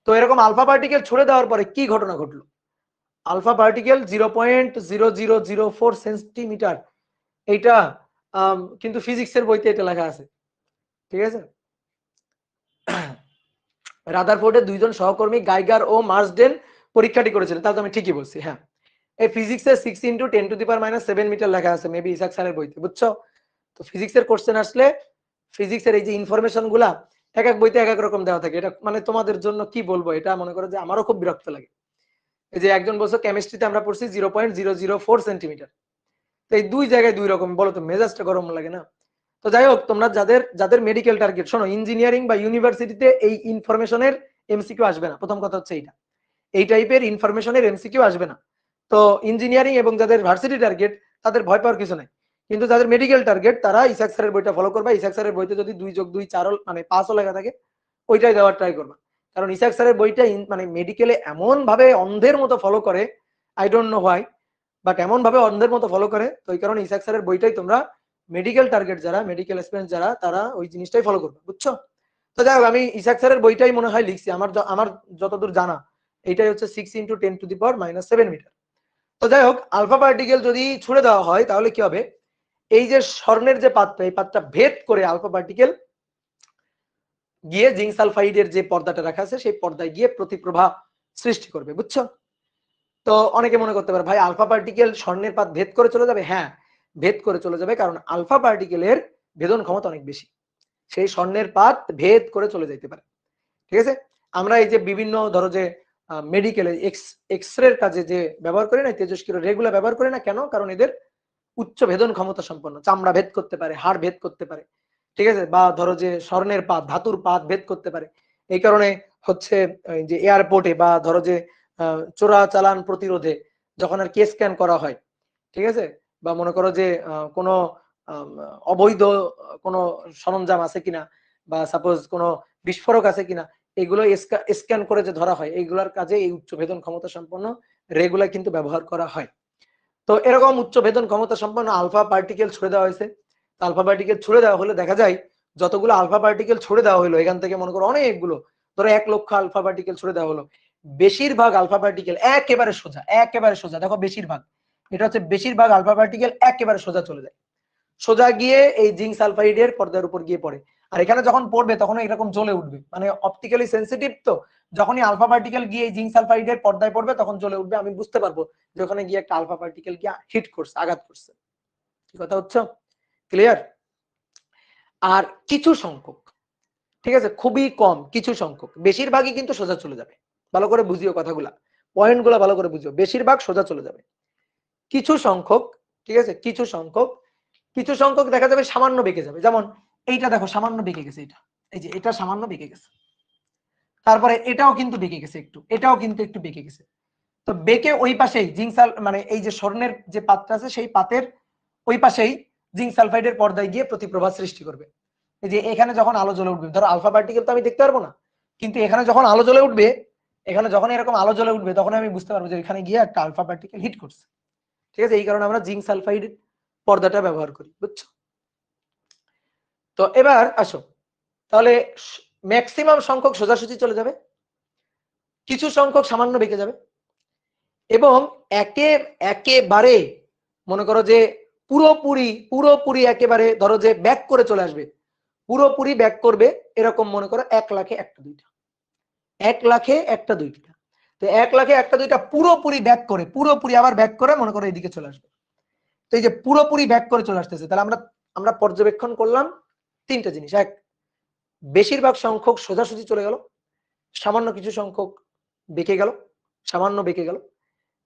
তো এরকম আলফা পার্টিকেল ছুড়ে দেওয়ার পরে কি ঘটনা ঘটলো, আলফা পার্টিকেল 0.0004 সেন্টিমিটার, এইটা কিন্তু ফিজিক্সের বইতে এটা লেখা আছে। ঠিক আছে, রাদারফোর্ডের দুইজন সহকর্মী গাইগার ও মার্সডেন পরীক্ষাটি করেছিলেন, তাহলে আমি ঠিকই বলছি। হ্যাঁ, এই ফিজিক্সের 6 × 10⁻⁷ মিটার লেখা আছে মেবি ইসাক স্যারের বইতে, বুঝছো? তো ফিজিক্সের কোশ্চেন আসলে ফিজিক্সের এই যে ইনফরমেশন গুলা এক এক বইতে এক এক রকম দেওয়া থাকে। এটা মানে তোমাদের জন্য কি বলবো, এটা মনে করো যে আমারও খুব বিরক্ত লাগে। এই যে একজন বলছো কেমিস্ট্রিতে আমরা পড়ছি 0.004 সেন্টিমিটার, তো এই দুই জায়গায় দুই রকম, বলো তো মেজাজটা গরম লাগে না? তো যাই হোক, তোমরা যাদের মেডিকেল টার্গেট, শোনো, ইঞ্জিনিয়ারিং বা ইউনিভার্সিটিতে এই ইনফরমেশনের এমসিকিউ আসবে না, প্রথম কথা হচ্ছে এইটা, এই টাইপের ইনফরমেশনের এমসিকিউ আসবে না। তো ইঞ্জিনিয়ারিং এবং যাদের ভার্সিটি টার্গেট তাদের ভয় পাওয়ার কিছু নাই, কিন্তু যাদের মেডিকেল টার্গেট তারা ইসাক স্যারের বইটা ফলো করবা। ইসাক স্যারের বইতে যদি 2+2 4 মানে 5ও লেখা থাকে, ওইটাই দেওয়ার ট্রাই করবা। কারণ ইসাক স্যারের বইটা মানে মেডিকেলে এমন ভাবে অন্ধের মতো ফলো করে, I don't know why, but এমন ভাবে অন্ধের মতো ফলো করে, তো এই কারণে ইসাক স্যারের বইটাই তোমরা মেডিকেল টার্গেট যারা, মেডিকেল স্টুডেন্ট যারা, তারা ওই জিনিসটাই ফলো করবে, বুঝছো? তো যাই হোক, আমি ইসাক স্যারের বইটাই মনে হয় লিখছি, আমার যতদূর জানা এইটাই হচ্ছে 6 × 10⁻⁷ মিটার। তো যাই হোক, আলফা পার্টিকেল যদি ছুড়ে দেওয়া হয় তাহলে কি হবে, এই যে স্বর্ণের যে পাতটা, এই পাতটা ভেদ করে আলফা পার্টিকেল গিয়ে জিঙ্ক সালফাইডের যে পর্দাটা রাখা আছে সেই পর্দায় গিয়ে প্রতিপ্রভা সৃষ্টি করবে, বুঝছো? তো অনেকে মনে করতে পারে ভাই আলফা পার্টিকেল স্বর্ণের পাত ভেদ করে চলে যাবে। হ্যাঁ, ভেদ করে চলে যাবে, কারণ আলফা পার্টিকেলের ভেদন ক্ষমতা অনেক বেশি, সেই স্বর্ণের পাত ভেদ করে চলে যেতে পারে। ঠিক আছে, আমরা এই যে বিভিন্ন ধরো যে মেডিকেলে এক্সরের কাজে যে ব্যবহার করি না তেজস্ক্রিয় রেগুলা ব্যবহার করি না, কেন? কারণ এদের উচ্চ ভেদন ক্ষমতা সম্পন্ন, চামড়া ভেদ করতে পারে, হাড় ভেদ করতে পারে। ঠিক ঠিক আছে, বা ধরো যে স্বর্ণের পাত, ধাতুর পাত ভেদ করতে পারে। এই কারণে হচ্ছে যে এয়ারপোর্টে বা ধরো যে চোরাচালান প্রতিরোধে যখন আর কে স্ক্যান করা হয়, ঠিক আছে, বা মনে করো যে কোনো অবৈধ কোনো সরঞ্জাম আছে কিনা, বা সাপোজ কোনো বিস্ফোরক আছে কিনা, এগুলো স্ক্যান করে যে ধরা হয়, এইগুলোর কাজে এই উচ্চ ভেদন ক্ষমতা সম্পন্ন রেগুলা কিন্তু ব্যবহার করা হয়। তো এরকম উচ্চ ভেদন ক্ষমতা সম্পন্ন আলফা পার্টিকেল ছুড়ে দেওয়া হয়েছে। আলফা পার্টিকেল ছুড়ে দেওয়া হলে দেখা যায় যতগুলো আলফা পার্টিকেল ছুড়ে দেওয়া হলো, এখান থেকে মনে করো অনেকগুলো, ধরো 1 লক্ষ আলফা পার্টিকেল ছুড়ে দেওয়া হলো, বেশিরভাগ আলফা পার্টিকেল একেবারে সোজা, একেবারে সোজা, দেখো বেশিরভাগ, এটা হচ্ছে বেশিরভাগ আলফা পার্টিকেল একেবারে সোজা চলে যায়, সোজা গিয়ে এই জিঙ্ক সালফাইডের পর্দার উপর গিয়ে পড়ে। আর এখানে যখন পড়বে তখন এরকম জ্বলে উঠবে, মানে অপটিক্যালি সেন্সিটিভ, তো যখনই আলফা পার্টিকেল গিয়ে এই জিঙ্ক সালফাইডের পর্দায় পড়বে তখন জ্বলে উঠবে, আমি বুঝতে পারবো যে ওখানে গিয়ে একটা আলফা পার্টিকেল গিয়ে হিট করছে, আঘাত করছে। কি কথা হচ্ছে ক্লিয়ার? আর কিছু সংখ্যক, ঠিক আছে, খুবই কম কিছু সংখ্যক, বেশিরভাগই কিন্তু সোজা চলে যাবে। ভালো করে বুঝিও কথাগুলা, পয়েন্টগুলা ভালো করে বুঝিও, বেশিরভাগ সোজা চলে যাবে। কিছু সংখ্যক, ঠিক আছে, কিছু সংখ্যক দেখা যাবে সামান্য বেঁকে যাবে, যেমন এইটা দেখো সামান্য বেঁকে গেছে, এটা এই যে এটা সামান্য বেঁকে গেছে, তারপরে এটাও কিন্তু বেঁকে গেছে একটু, এটাও কিন্তু একটু বেঁকে গেছে। তো বেঁকে ওই পাশেই জিঙ্ক মানে এই যে স্বর্ণের যে পাতটা আছে সেই পাতের ওই পাশেই জিঙ্ক সালফাইডের পর্দায় গিয়ে প্রতিপ্রভা সৃষ্টি করবে। এই যে এখানে যখন আলো জ্বলে উঠবে, ধরো আলফা পার্টিকেল তো আমি দেখতে পারবো না, কিন্তু এখানে যখন আলো জ্বলে উঠবে, এখানে যখন এরকম আলো জ্বলে উঠবে তখন আমি বুঝতে পারবো যে এখানে গিয়ে একটা আলফা পার্টিকেল হিট করছে। ঠিক আছে, এই কারণে আমরা জিঙ্ক সালফাইড পর্দাটা ব্যবহার করি, বুঝছো? তো এবার আসো, তাহলে ম্যাক্সিমাম সংখ্যক সোজাসুজি চলে যাবে, কিছু সংখ্যক সামান্য বেঁকে যাবে, এবং একেবারে মনে করো যে পুরোপুরি একেবারে ধরো যে ব্যাক করে চলে আসবে, পুরোপুরি ব্যাক করবে, এরকম মনে করো 1 লাখে একটা দুইটা, 1 লাখে একটা দুইটা। তো 1 লাখে একটা দুইটা পুরোপুরি ব্যাক করে, পুরোপুরি আবার ব্যাক করে মনে করো এদিকে চলে আসবে। তো এই যে পুরোপুরি ব্যাক করে চলে আসতেছে, তাহলে আমরা পর্যবেক্ষণ করলাম 3টা জিনিস। এক, বেশিরভাগ সংখ্যক সোজাসুজি চলে গেল, সামান্য কিছু সংখ্যক বেঁকে গেল, সামান্য বেঁকে গেল,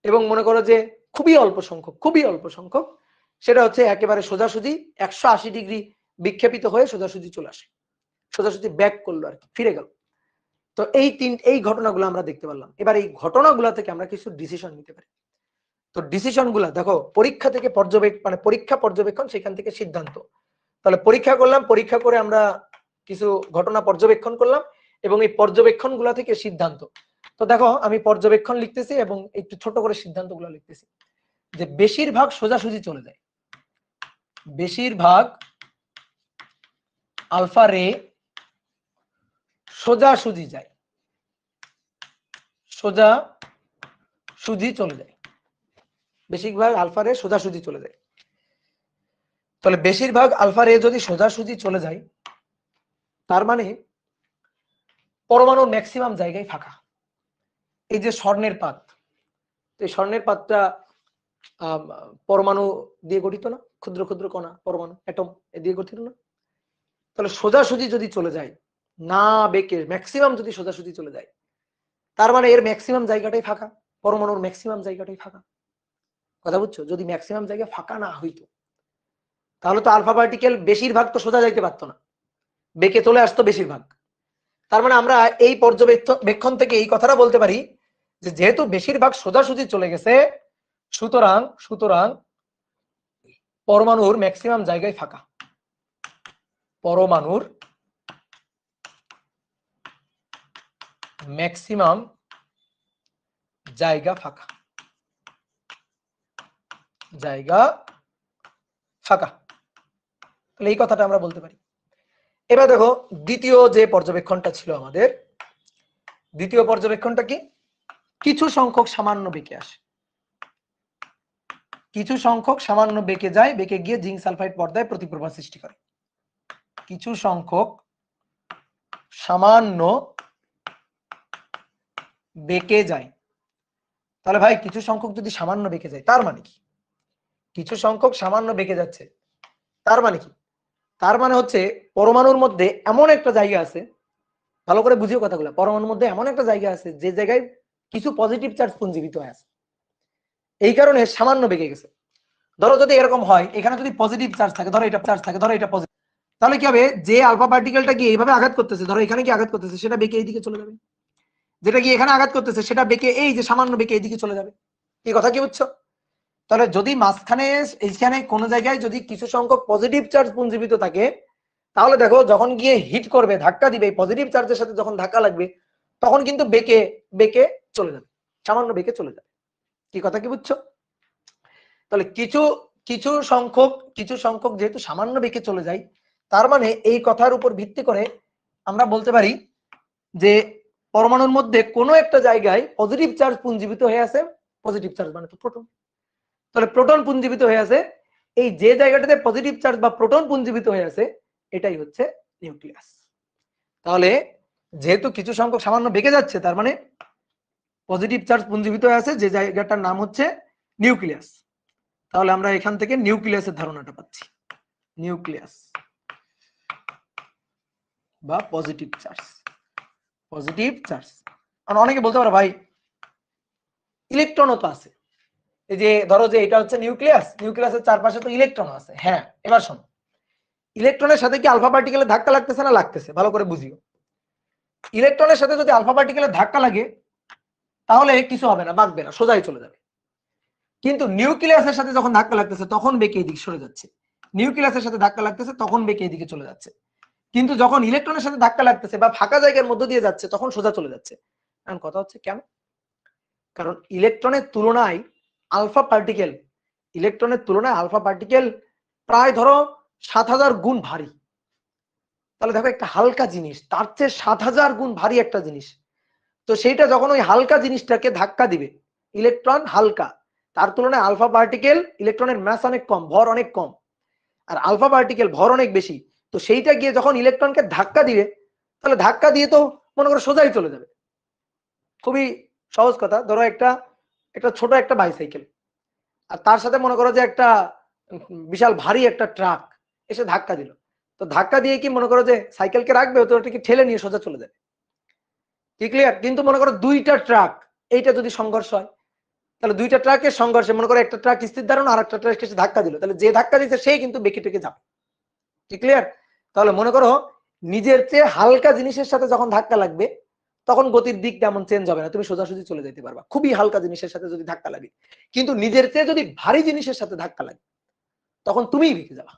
এবং মনে করো যে খুবই অল্প সংখ্যক সেটা হচ্ছে একেবারে সোজাসুজি 180 ডিগ্রি বিক্ষেপিত হয়ে সোজাসুজি চলে আসে, সোজাসুজি ব্যাক করলো আর কি, ফিরে গেল। তো এই ঘটনাগুলো আমরা দেখতে পারলাম। এবার এই ঘটনাগুলো থেকে আমরা কিছু ডিসিশন নিতে পারি। তো ডিসিশন গুলা দেখো পরীক্ষা থেকে মানে পরীক্ষা পর্যবেক্ষণ, সেখান থেকে সিদ্ধান্ত। তাহলে পরীক্ষা করলাম, পরীক্ষা করে আমরা কিছু ঘটনা পর্যবেক্ষণ করলাম, এবং এই পর্যবেক্ষণ গুলা থেকে সিদ্ধান্ত। তো দেখো আমি পর্যবেক্ষণ লিখতেছি এবং একটু ছোট করে সিদ্ধান্ত গুলো লিখতেছি, যে বেশিরভাগ সোজাসুজি চলে যায়, বেশিরভাগ আলফা রে সোজাসুজি যায়, সোজাসুজি চলে যায়, বেশিরভাগ আলফা রে সোজাসুজি চলে যায়। তাহলে বেশিরভাগ আলফা রে যদি সোজাসুজি চলে যায়, তার মানে পরমাণুর ম্যাক্সিমাম জায়গায় ফাঁকা। এই যে স্বর্ণের পাত, এই স্বর্ণের পাতটা পরমাণু দিয়ে গঠিত না, ক্ষুদ্র ক্ষুদ্র কণা, পরমাণু, অ্যাটম দিয়ে গঠিত না? তাহলে সোজাসুজি যদি চলে যায়, না বেঁকে ম্যাক্সিমাম যদি সোজাসুজি চলে যায়, তার মানে এর ম্যাক্সিমাম জায়গাটাই ফাঁকা, পরমাণুর ম্যাক্সিমাম জায়গাটাই ফাঁকা। কথা বুঝছো? যদি ম্যাক্সিমাম জায়গা ফাঁকা না হইতো, তাহলে তো আলফা পার্টিকেল বেশিরভাগ তো সোজা যাইতে পারতো না, বেঁকে চলে আসতো বেশিরভাগ। তার মানে আমরা এই পর্যবেক্ষণ থেকে এই কথাটা বলতে পারি যে যেহেতু বেশিরভাগ সোজাসুজি চলে গেছে, সুতরাং পরমাণুর ম্যাক্সিমাম জায়গায় ফাঁকা, পরমাণুর ম্যাক্সিমাম জায়গা ফাঁকা, তাহলে এই কথাটা আমরা বলতে পারি। এবার দেখো দ্বিতীয় যে পর্যবেক্ষণটা ছিল আমাদের, দ্বিতীয় পর্যবেক্ষণটা কি? কিছু সংখ্যক সামান্য বেঁকে আসে, কিছু সংখ্যক সামান্য বেঁকে যায়, বেঁকে গিয়ে জিঙ্ক সালফাইড পর্দায় প্রতিপ্রভা সৃষ্টি করে। কিছু সংখ্যক সামান্য বেঁকে যায়, তাহলে ভাই কিছু সংখ্যক যদি সামান্য বেঁকে যায় তার মানে কি? কিছু সংখ্যক সামান্য বেঁকে যাচ্ছে তার মানে কি? তার মানে হচ্ছে পরমাণুর মধ্যে এমন একটা জায়গা আছে, ভালো করে বুঝিও কথাগুলো, পরমাণুর মধ্যে এমন একটা জায়গা আছে যে জায়গায় কিছু পজিটিভ চার্জ পুঞ্জীভূত হয়ে আছে, এই কারণে সামান্য বেঁকে গেছে। ধরো যদি এরকম হয়, এখানে যদি পজিটিভ চার্জ থাকে, ধরো এটা চার্জ থাকে, ধরো এটা পজিটিভ, তাহলে কি হবে, যে আলফা পার্টিকেলটা কি এইভাবে আঘাত করতেছে, ধরো এখানে কি আঘাত করতেছে, সেটা বেঁকে এইদিকে চলে যাবে। যেটা কি এখানে আঘাত করতেছে সেটা বেঁকে এই যে সামান্য বেঁকে এইদিকে চলে যাবে। এই কথা কি বুঝছো? তাহলে যদি মাঝখানে এইখানে কোন জায়গায় যদি কিছু সংখ্যক পজিটিভ চার্জ পুঞ্জীভূত থাকে, তাহলে দেখো যখন গিয়ে হিট করবে, ধাক্কা দিবে, পজিটিভ চার্জের সাথে যখন ধাক্কা লাগবে, তখন কিন্তু বেঁকে বেঁকে চলে যাবে, সামান্য বেঁকে চলে যাবে। কি কথা কি বুঝছো? তাহলে কিছু কিছু সংখ্যক যেহেতু সামান্য বেঁকে চলে যায়, তার মানে এই কথার উপর ভিত্তি করে আমরা বলতে পারি যে পরমাণুর মধ্যে কোনো একটা জায়গায় পজিটিভ চার্জ পুঞ্জীভূত হয়ে আছে। পজিটিভ চার্জ মানে তো প্রোটন, তাহলে প্রোটন পুঞ্জীভূত হয়ে আছে। এই যে জায়গাটাতে পজিটিভ চার্জ বা প্রোটন পুঞ্জীভূত হয়ে আছে, এটাই হচ্ছে নিউক্লিয়াস। তাহলে যেহেতু কিছু সংখ্যক সামান্য বেঁকে যাচ্ছে, তার মানে পজিটিভ চার্জ পুঞ্জীভূত হয়ে আছে, যে জায়গাটার নাম হচ্ছে নিউক্লিয়াস। তাহলে আমরা এখান থেকে নিউক্লিয়াসের ধারণাটা পাচ্ছি, নিউক্লিয়াস বা পজিটিভ চার্জ। পজিটিভ চার্জ আর অনেকে বলতে পারো ভাই ইলেকট্রনও তো আছে। এই যে ধরো যে এটা হচ্ছে নিউক্লিয়াস, নিউক্লিয়াসের চারপাশে তো ইলেকট্রন আছে। হ্যাঁ, এবার শোনো, ইলেকট্রনের সাথে কি আলফা পার্টিকেলের ধাক্কা লাগতেছে না? লাগতেছে। ভালো করে বুঝিও, ইলেকট্রনের সাথে যদি আলফা পার্টিকেলের ধাক্কা লাগে, তাহলে কিছু হবে না, বাঁকবে না, সোজাই চলে যাবে। কিন্তু নিউক্লিয়াসের সাথে যখন ধাক্কা লাগতেছে, তখন বেঁকে এদিকে সরে যাচ্ছে। নিউক্লিয়াসের সাথে ধাক্কা লাগতেছে, তখন বেঁকে এদিকে চলে যাচ্ছে। কিন্তু যখন ইলেকট্রনের সাথে ধাক্কা লাগতেছে বা ফাঁকা জায়গার মধ্য দিয়ে যাচ্ছে, তখন সোজা চলে যাচ্ছে। কারণ কথা হচ্ছে কেন? কারণ ইলেকট্রনের তুলনায় আলফা পার্টিকেল, ইলেকট্রনের তুলনায় আলফা পার্টিকেল প্রায় ধরো 7000 গুণ ভারী। তাহলে দেখো একটা হালকা জিনিস তার চেয়ে 7000 গুণ ভারী একটা জিনিস, তো সেইটা যখন ওই হালকা জিনিসটাকে ধাক্কা দিবে, ইলেকট্রন হালকা, তার তুলনায় আলফা পার্টিকেল ইলেকট্রনের ম্যাস অনেক কম, ভর অনেক কম, আর আলফা পার্টিকেল ভর অনেক বেশি। তো সেইটা গিয়ে যখন ইলেকট্রনকে ধাক্কা দিবে, তাহলে ধাক্কা দিয়ে তো মনে করো সোজাই চলে যাবে। খুবই সহজ কথা, ধরো একটা একটা ছোট একটা বাইসাইকেল, আর তার সাথে মনে করো যে একটা বিশাল ভারী একটা ট্রাক এসে ধাক্কা দিল। তো ধাক্কা দিয়ে কি মনে করো যে সাইকেলকে রাখবে, তো ওটাকে ঠেলে নিয়ে সোজা চলে যাবে। কি ক্লিয়ার? কিন্তু মনে করো দুইটা ট্রাক, এইটা যদি সংঘর্ষ হয়, তাহলে দুইটা ট্রাকের সংঘর্ষে মনে করো একটা ট্রাক স্থির দাঁড়ানো, আর একটা ট্রাক এসে ধাক্কা দিল, তাহলে যে ধাক্কা দিচ্ছে সেই কিন্তু বেঁকে টেকে যাবে। কি ক্লিয়ার? তাহলে মনে করো নিজের চেয়ে হালকা জিনিসের সাথে যখন ধাক্কা লাগবে, তখন গতির দিক তেমন চেঞ্জ হবে না, তুমি সোজাসুজি চলে যেতে পারবা খুবই হালকা জিনিসের সাথে যদি ধাক্কা লাগে। কিন্তু নিজের চেয়ে যদি ভারী জিনিসের সাথে ধাক্কা লাগে, তখন তুমিই বেঁকে যাবা।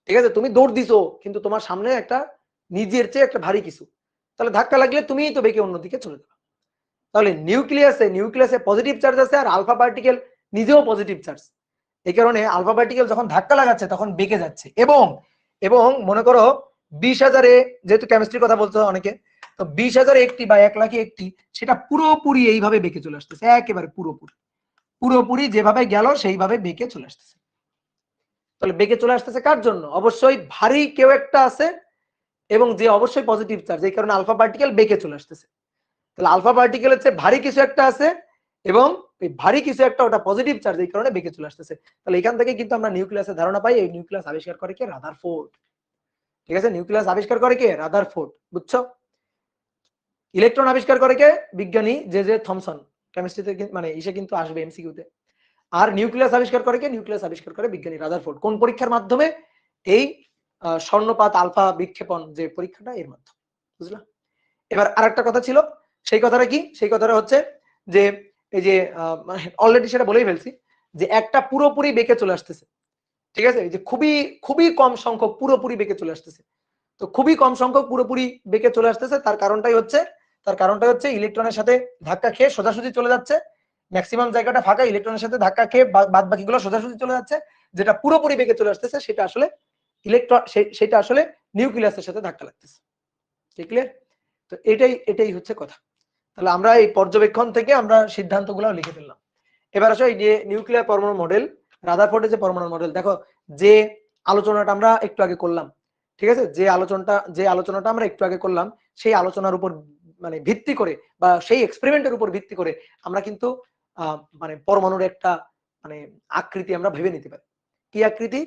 ঠিক আছে, তুমি দৌড় দিছো, কিন্তু তোমার সামনে একটা নিজের চেয়ে একটা ভারী কিছু, তাহলে ধাক্কা লাগলে তুমিই তো বেঁকে অন্যদিকে চলে যাবা। তাহলে নিউক্লিয়াসে পজিটিভ চার্জ আছে, আর আলফা পার্টিকেল নিজেও পজিটিভ চার্জ। এই কারণে আলফা পার্টিকেল যখন ধাক্কা লাগাচ্ছে তখন বেঁকে যাচ্ছে। এবং এবং মনে করো 20,000-এ, যেহেতু কেমিস্ট্রির কথা বলছো অনেকে, তো 20,000-এ একটি বা 1,00,000-এ একটি, সেটা পুরোপুরি এইভাবে বেঁকে চলে আসতেছে, একেবারে পুরোপুরি পুরোপুরি যেভাবে গেল সেইভাবে বেঁকে চলে আসতেছে। তাহলে বেঁকে চলে আসতেছে কার জন্য? অবশ্যই ভারী কেউ একটা আছে, এবং যে অবশ্যই পজিটিভ চার্জ, এই কারণে আলফা পার্টিকেল বেঁকে চলে আসতেছে। তাহলে আলফা পার্টিকেলের চেয়ে ভারী কিছু একটা আছে, এবং এই ভারী কিছু একটা ওটা পজিটিভ চার্জ, এই কারণে বেঁকে চলে আসতেছে। তাহলে এখান থেকে কিন্তু আমরা নিউক্লিয়াসের ধারণা পাই। এই নিউক্লিয়াস আবিষ্কার করে কে? রাদারফোর্ড। ঠিক আছে, নিউক্লিয়াস আবিষ্কার করে কে? রাদারফোর্ড। বুঝছো? ইলেকট্রন আবিষ্কার করে কে? বিজ্ঞানী জে জে থমসন। কেমিস্ট্রিতে মানে ইসে কিন্তু আসবে এমসিকিউতে। আর নিউক্লিয়াস আবিষ্কার করে কে? নিউক্লিয়াস আবিষ্কার করে বিজ্ঞানী রাদারফোর্ড। কোন পরীক্ষার মাধ্যমে? এই স্বর্ণপাত আলফা বিক্ষেপণ যে পরীক্ষাটা, এর মাধ্যমে। বুঝলা? এবার আরেকটা কথা ছিল, সেই কথাটা কি? সেই কথাটা হচ্ছে যে এই যে অলরেডি সেটা বলেই ফেলছি, যে একটা পুরোপুরি বেঁকে চলে আসতেছে। ঠিক আছে, এই যে খুবই খুবই কম সংখ্যক পুরোপুরি বেঁকে চলে আসতেছে। তো খুবই কম সংখ্যক পুরোপুরি বেঁকে চলে আসতেছে, তার কারণটাই হচ্ছে ইলেকট্রনের সাথে ধাক্কা খেয়ে সোজাসুজি চলে যাচ্ছে। ম্যাক্সিমাম জায়গাটা ফাঁকা, ইলেকট্রনের সাথে ধাক্কা খেয়ে বাদ বাকিগুলো সোজাসুজি চলে যাচ্ছে। যেটা পুরোপুরি বেঁকে চলে আসতেছে, সেটা আসলে সেটা আসলে নিউক্লিয়াসের সাথে ধাক্কা লাগতেছে। ঠিক ক্লিয়ার? তো এটাই হচ্ছে কথা। তাহলে আমরা এই পর্যবেক্ষণ থেকে আমরা সিদ্ধান্তগুলো লিখে ফেললাম। এবার আসো এই যে নিউক্লিয়ার পরমাণু মডেল, রাদারফোর্ডের যে পরমাণু মডেল, দেখো যে আলোচনাটা আমরা একটু আগে করলাম, ঠিক আছে, যে আলোচনাটা আমরা একটু আগে করলাম, সেই আলোচনার উপর মানে ভিত্তি করে বা সেই এক্সপেরিমেন্টের উপর ভিত্তি করে আমরা কিন্তু মানে পরমাণুর একটা মানে আকৃতি আমরা ভেবে নিতে পারি। কি আকৃতি?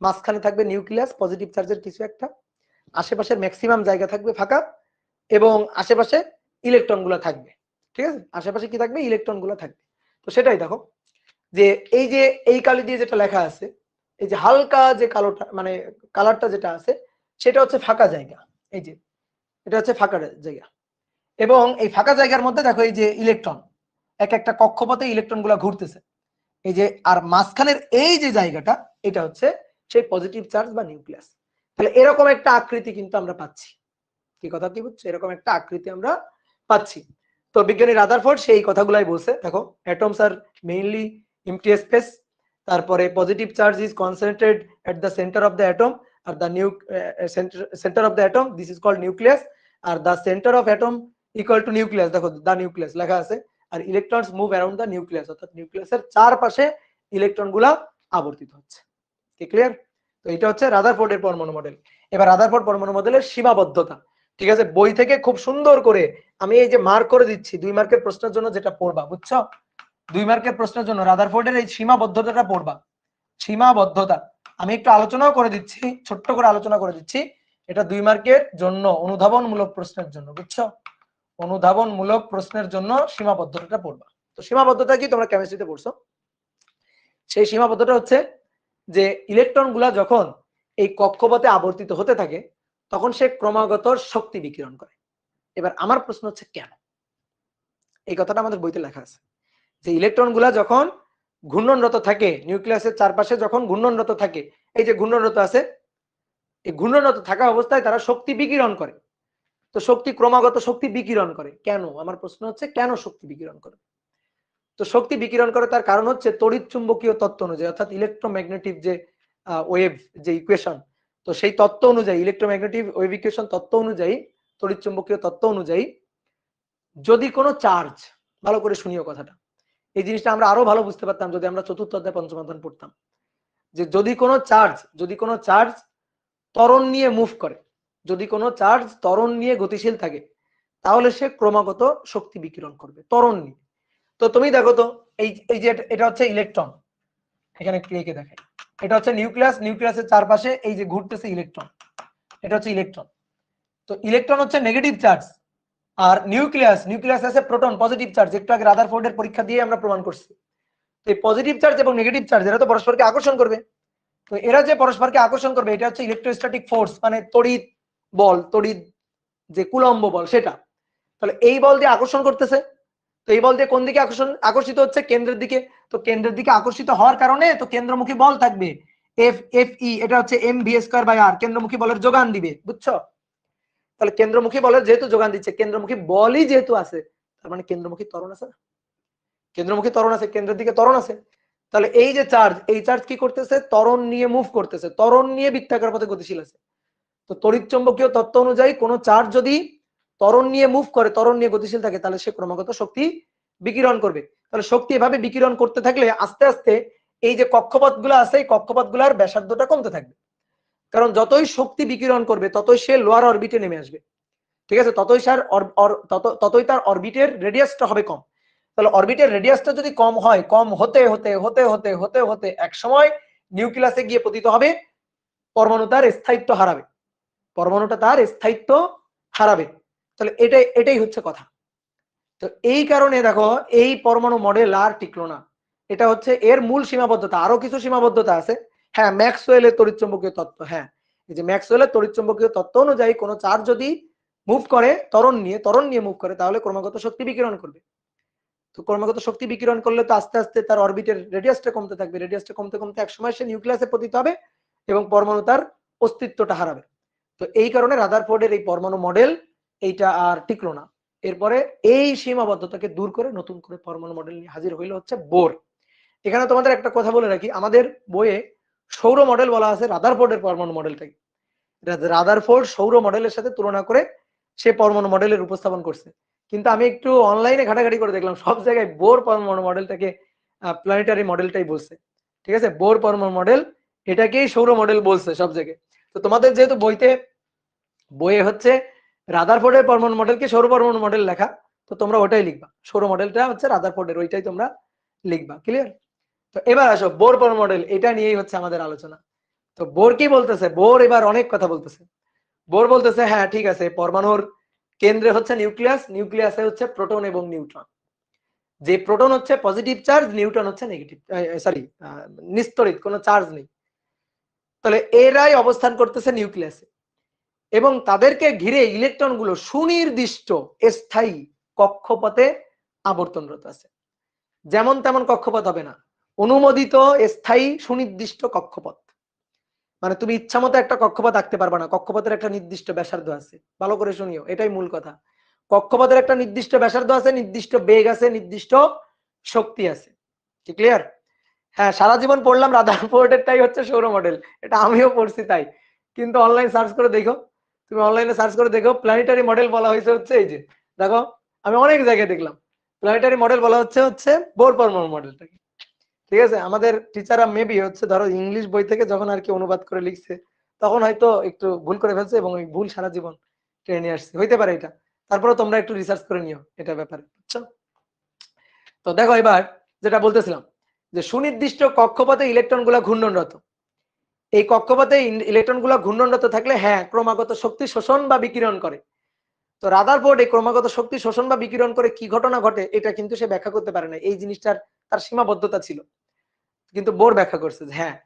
মাঝখানে থাকবে নিউক্লিয়াস, পজিটিভ চার্জের কিছু একটা, আশেপাশের ম্যাক্সিমাম জায়গা থাকবে ফাঁকা, এবং আশেপাশে ইলেকট্রন গুলা থাকবে। ঠিক আছে, আশেপাশে কি থাকবে? ইলেকট্রন গুলা থাকবে। তো সেটাই দেখো, যে এই কালি দিয়ে যেটা লেখা আছে, এই যে হালকা যে কালোটা মানে কালারটা যেটা আছে, সেটা হচ্ছে ফাঁকা জায়গা। এই যে এটা হচ্ছে ফাঁকা জায়গা, এবং এই ফাঁকা জায়গার মধ্যে দেখো এই যে ইলেকট্রন, এক একটা কক্ষপথে ইলেকট্রন গুলা ঘুরতেছে, এই যে, আর মাঝখানের এই যে জায়গাটা, এটা হচ্ছে সেই পজিটিভ চার্জ বা নিউক্লিয়াস। তাহলে এরকম একটা আকৃতি কিন্তু আমরা পাচ্ছি। কি কথা কি বুঝছো? এরকম একটা আকৃতি আমরা পাচ্ছি। তো বিজ্ঞানী রাদারফোর্ড সেই কথাগুলাই বলছে, দেখো অ্যাটমস আর মেইনলি এমটি স্পেস, তারপরে positive charge is concentrated at the centre of the atom, আর the centre of the atom this is called nucleus, আর the centre of atom equal to nucleus, দেখো the nucleus লেখা আছে, আর electrons move around the nucleus, অর্থাৎ নিউক্লিয়াসের চারপাশে electron গুলা আবর্তিত হচ্ছে। কি ক্লিয়ার? তো এটা হচ্ছে রাদারফোর্ডের পরমাণু মডেল। এবার রাদারফোর্ড পরমাণু মডেলের সীমাবদ্ধতা, ঠিক আছে, বই থেকে খুব সুন্দর করে আমি এই যে মার্ক করে দিচ্ছি 2 মার্কের প্রশ্নের জন্য, যেটা পড়বা, বুঝছো? 2 মার্কের প্রশ্নের জন্য রাদারফোর্ডের এই সীমাবদ্ধতাটা পড়বা। সীমাবদ্ধতা আমি একটু আলোচনাও করে দিচ্ছি, ছোট্ট করে আলোচনা করে দিচ্ছি। এটা 2 মার্কের জন্য অনুধাবনমূলক প্রশ্নের জন্য, বুঝছো? অনুধাবনমূলক প্রশ্নের জন্য সীমাবদ্ধতাটা পড়বা। তো সীমাবদ্ধতা কি তোমরা কেমিস্ট্রিতে পড়ছো? সেই সীমাবদ্ধতা হচ্ছে যে ইলেকট্রন গুলা যখন এই কক্ষপথে আবর্তিত হতে থাকে তখন সে ক্রমাগত শক্তি বিকিরণ করে। এবার আমার প্রশ্ন হচ্ছে কেন? এই কথাটা আমাদের বইতে লেখা আছে যে ইলেকট্রন গুলা যখন ঘূর্ণনরত থাকে, নিউক্লিয়াসের চারপাশে যখন ঘূর্ণনরত থাকে, এই যে ঘূর্ণনরত আছে, এই ঘূর্ণনরত থাকা অবস্থায় তারা শক্তি বিকিরণ করে। তো শক্তি ক্রমাগত শক্তি বিকিরণ করে কেন? আমার প্রশ্ন হচ্ছে কেন শক্তি বিকিরণ করে? তো শক্তি বিকিরণ করে তার কারণ হচ্ছে তড়িৎ চুম্বকীয় তত্ত্ব অনুযায়ী, অর্থাৎ ইলেকট্রোম্যাগনেটিক যে ওয়েভ যে ইকুয়েশন, তো সেই তত্ত্ব অনুযায়ী, ইলেকট্রোম্যাগনেটিক ওয়েভ ইকুয়েশন তত্ত্ব অনুযায়ী, তড়িৎ চুম্বকীয় তত্ত্ব অনুযায়ী, যদি কোনো চার্জ, ভালো করে শুনিও কথাটা, এই জিনিসটা আমরা আরো ভালো বুঝতে পারতাম যদি আমরা চতুর্থ অধ্যায় পঞ্চম অধ্যায় পড়তাম, যে যদি কোনো চার্জ ত্বরণ নিয়ে মুভ করে, যদি কোনো চার্জ ত্বরণ নিয়ে গতিশীল থাকে, তাহলে সে ক্রমাগত শক্তি বিকিরণ করবে ত্বরণ নিয়ে। তো তুমি দেখো তো এই যে এটা হচ্ছে ইলেকট্রন, এখানে কে দেখাই, এটা হচ্ছে নিউক্লিয়াস, নিউক্লিয়াসের চারপাশে এই যে ঘুরতেছে ইলেকট্রন, এটা হচ্ছে ইলেকট্রন। তো ইলেকট্রন হচ্ছে নেগেটিভ চার্জ, আর নিউক্লিয়াস আছে প্রোটন পজিটিভ চার্জ, একটু আগে রাদারফোর্ডের পরীক্ষা দিয়ে আমরা প্রমাণ করছি। এই পজিটিভ চার্জ এবং নেগেটিভ চার্জ এরা তো পরস্পরকে আকর্ষণ করবে। তো এরা যে পরস্পরকে আকর্ষণ করবে এটা হচ্ছে ইলেকট্রোস্ট্যাটিক ফোর্স, মানে তড়িৎ বল, তড়িৎ যে কুলম্ব বল সেটা। তাহলে এই বল দিয়ে আকর্ষণ করতেছে, তো এই বল দিয়ে কোন দিকে আকর্ষিত হচ্ছে? কেন্দ্রের দিকে। তো কেন্দ্রের দিকে আকর্ষিত হওয়ার কারণে তো কেন্দ্রমুখী বল থাকবে, এফ ই, এটা হচ্ছে এম ভি স্কয়ার বাই আর, কেন্দ্রমুখী বলের যোগান দিবে, বুঝছো? তাহলে কেন্দ্রমুখী বলের যেহেতু যোগান দিচ্ছে, কেন্দ্রমুখী বলই যেহেতু আছে, তার মানে কেন্দ্রমুখী ত্বরণ আছে না? কেন্দ্রমুখী ত্বরণ আছে, কেন্দ্রের দিকে ত্বরণ আছে। তাহলে এই যে চার্জ, এই চার্জ কি করতেছে? ত্বরণ নিয়ে মুভ করতেছে, ত্বরণ নিয়ে বৃত্তাকার পথে গতিশীল আছে। তো তড়িৎ চুম্বকীয় তত্ত্ব অনুযায়ী কোন চার্জ যদি ত্বরণ নিয়ে মুভ করে, ত্বরণ নিয়ে গতিশীল থাকে, তাহলে সে ক্রমাগত শক্তি বিকিরণ করবে। তাহলে শক্তি এভাবে বিকিরণ করতে থাকলে আস্তে আস্তে এই যে কক্ষপথগুলো আছে, এই কক্ষপথগুলোর ব্যাসার্ধটা কমতে থাকবে। কারণ যতই শক্তি বিকিরণ করবে ততই সে লোয়ার অরবিটে নেমে আসবে, ঠিক আছে? ততই তার অরবিটের রেডিয়াসটা হবে কম। তাহলে অরবিটের রেডিয়াসটা যদি কম হয়, কম হতে হতে হতে হতে হতে হতে এক সময় নিউক্লিয়াসে গিয়ে পতিত হবে, পরমাণু তার স্থায়িত্ব হারাবে, পরমাণুটা তার স্থায়িত্ব হারাবে। তাহলে এটাই হচ্ছে কথা। তো এই কারণে দেখো এই পরমাণু মডেল আর টিকলো না, এটা হচ্ছে এর মূল সীমাবদ্ধতা। আরো কিছু সীমাবদ্ধতা আছে, হ্যাঁ, ম্যাক্সওয়েলের তড়িৎচুম্বকীয় তত্ত্ব, হ্যাঁ, এই যে ম্যাক্সওয়েলের তড়িৎচুম্বকীয় তত্ত্ব অনুযায়ী কোন চার্জ যদি মুভ করে ত্বরণ নিয়ে মুভ করে, তাহলে ক্রমাগত শক্তি বিকিরণ করবে। তো ক্রমাগত শক্তি বিকিরণ করলে তো আস্তে আস্তে তার অরবিটের রেডিয়াসটা কমতে থাকবে, রেডিয়াসটা কমতে কমতে একসময় সে নিউক্লিয়াসে পতিত হবে এবং পরমাণু তার অস্তিত্বটা হারাবে। তো এই কারণে রাদারফোর্ডের এই পরমাণু মডেল এইটা আর টিকলো না। এরপরে এই সীমাবদ্ধতাকে দূর করে নতুন করে পরমাণু মডেল নিয়ে হাজির হইলো হচ্ছে বোর। এখানে তোমাদের একটা কথা বলে রাখি, আমাদের বইয়ে সৌর মডেল বলা আছে রাদারফোর্ডের পরমাণু মডেলটাকে, রাদারফোর্ড সৌর মডেলের সাথে তুলনা করে সে পরমাণু মডেলের উপস্থাপন করছে। কিন্তু আমি একটু অনলাইনে ঘাটাঘাটি করে দেখলাম সব জায়গায় বোর পরমাণু মডেলটাকে প্ল্যানেটারি মডেলটাই বলছে, ঠিক আছে? বোর পরমাণু মডেল এটাকেই সৌর মডেল বলছে সব জায়গায়। তো তোমাদের যেহেতু বইয়ে হচ্ছে রাদারফোর্ডের পরমাণু মডেলকে সৌর পরমাণু মডেল লেখা, তো তোমরা ওটাই লিখবা, সৌর মডেলটা হচ্ছে রাদারফোর্ডের, ওইটাই তোমরা লিখবা। ক্লিয়ার? তো এবার আসো বোর পরমাণু মডেল, এটা নিয়েই হচ্ছে আমাদের আলোচনা। তো বোর কি বলতেছে? বোর এবার অনেক কথা বলতেছে। বোর বলতেছে হ্যাঁ ঠিক আছে, পরমাণুর কেন্দ্রে হচ্ছে নিউক্লিয়াস, নিউক্লিয়াসে হচ্ছে প্রোটন এবং নিউট্রন। যে প্রোটন হচ্ছে পজিটিভ চার্জ, নিউট্রন হচ্ছে নেগেটিভ, সরি নিস্তড়িত, কোনো চার্জ নেই। তাহলে এরাই অবস্থান করতেছে নিউক্লিয়াসে। এবং তাদেরকে ঘিরে ইলেকট্রনগুলো সুনির্দিষ্ট স্থায়ী কক্ষপথে আবর্তনরত আছে। যেমন তেমন কক্ষপথ হবে না, অনুমোদিত স্থায়ী সুনির্দিষ্ট কক্ষপথ। মানে তুমি ইচ্ছা মতো একটা কক্ষপথ আঁকতে পারবে না, কক্ষপথের একটা নির্দিষ্ট ব্যাসার্ধ আছে। ভালো করে শুনিও, এটাই মূল কথা। কক্ষপথের একটা নির্দিষ্ট ব্যাসার্ধ আছে, নির্দিষ্ট বেগ আছে, নির্দিষ্ট শক্তি আছে। কি ক্লিয়ার? হ্যাঁ, সারা জীবন পড়লাম রাদারফোর্ডেরটাই হচ্ছে সৌর মডেল, এটা আমিও পড়ছি তাই। কিন্তু অনলাইন সার্চ করে দেখো, তুমি অনলাইনে সার্চ করে দেখো, প্ল্যানেটারি মডেল বলা হয়েছে হচ্ছে এই যে, দেখো আমি অনেক জায়গায় দেখলাম প্ল্যানেটারি মডেল বলা হচ্ছে বোর পরমাণু মডেলটাকে। ঠিক আছে, আমাদের টিচাররা মেবি হচ্ছে ধরো ইংলিশ বই থেকে যখন আর কি অনুবাদ করে লিখছে, তখন হয়তো একটু ভুল করে ফেলছে এবং ওই ভুল সারা জীবন টেনে নিয়ে আসছে, হইতে পারে এটা। তারপরে তোমরা একটু রিসার্চ করে নিও এটা ব্যাপারে, বুঝছো? তো দেখো এবার যেটা বলতেছিলাম, যে সুনির্দিষ্ট কক্ষপথে ইলেকট্রনগুলো ঘূর্ণনরত। এই কক্ষপথে ইলেকট্রনগুলো ঘূর্ণনরত থাকলে হ্যাঁ ক্রমাগত শক্তি শোষণ বা বিকিরণ করে। তো রাদারফোর্ড এই ক্রমাগত শক্তি শোষণ বা বিকিরণ করে কি ঘটনা ঘটে এটা কিন্তু সে ব্যাখ্যা করতে পারে না, এই জিনিসটার তার সীমাবদ্ধতা ছিল। কিন্তু বোর ব্যাখ্যা করছে যে হ্যাঁ,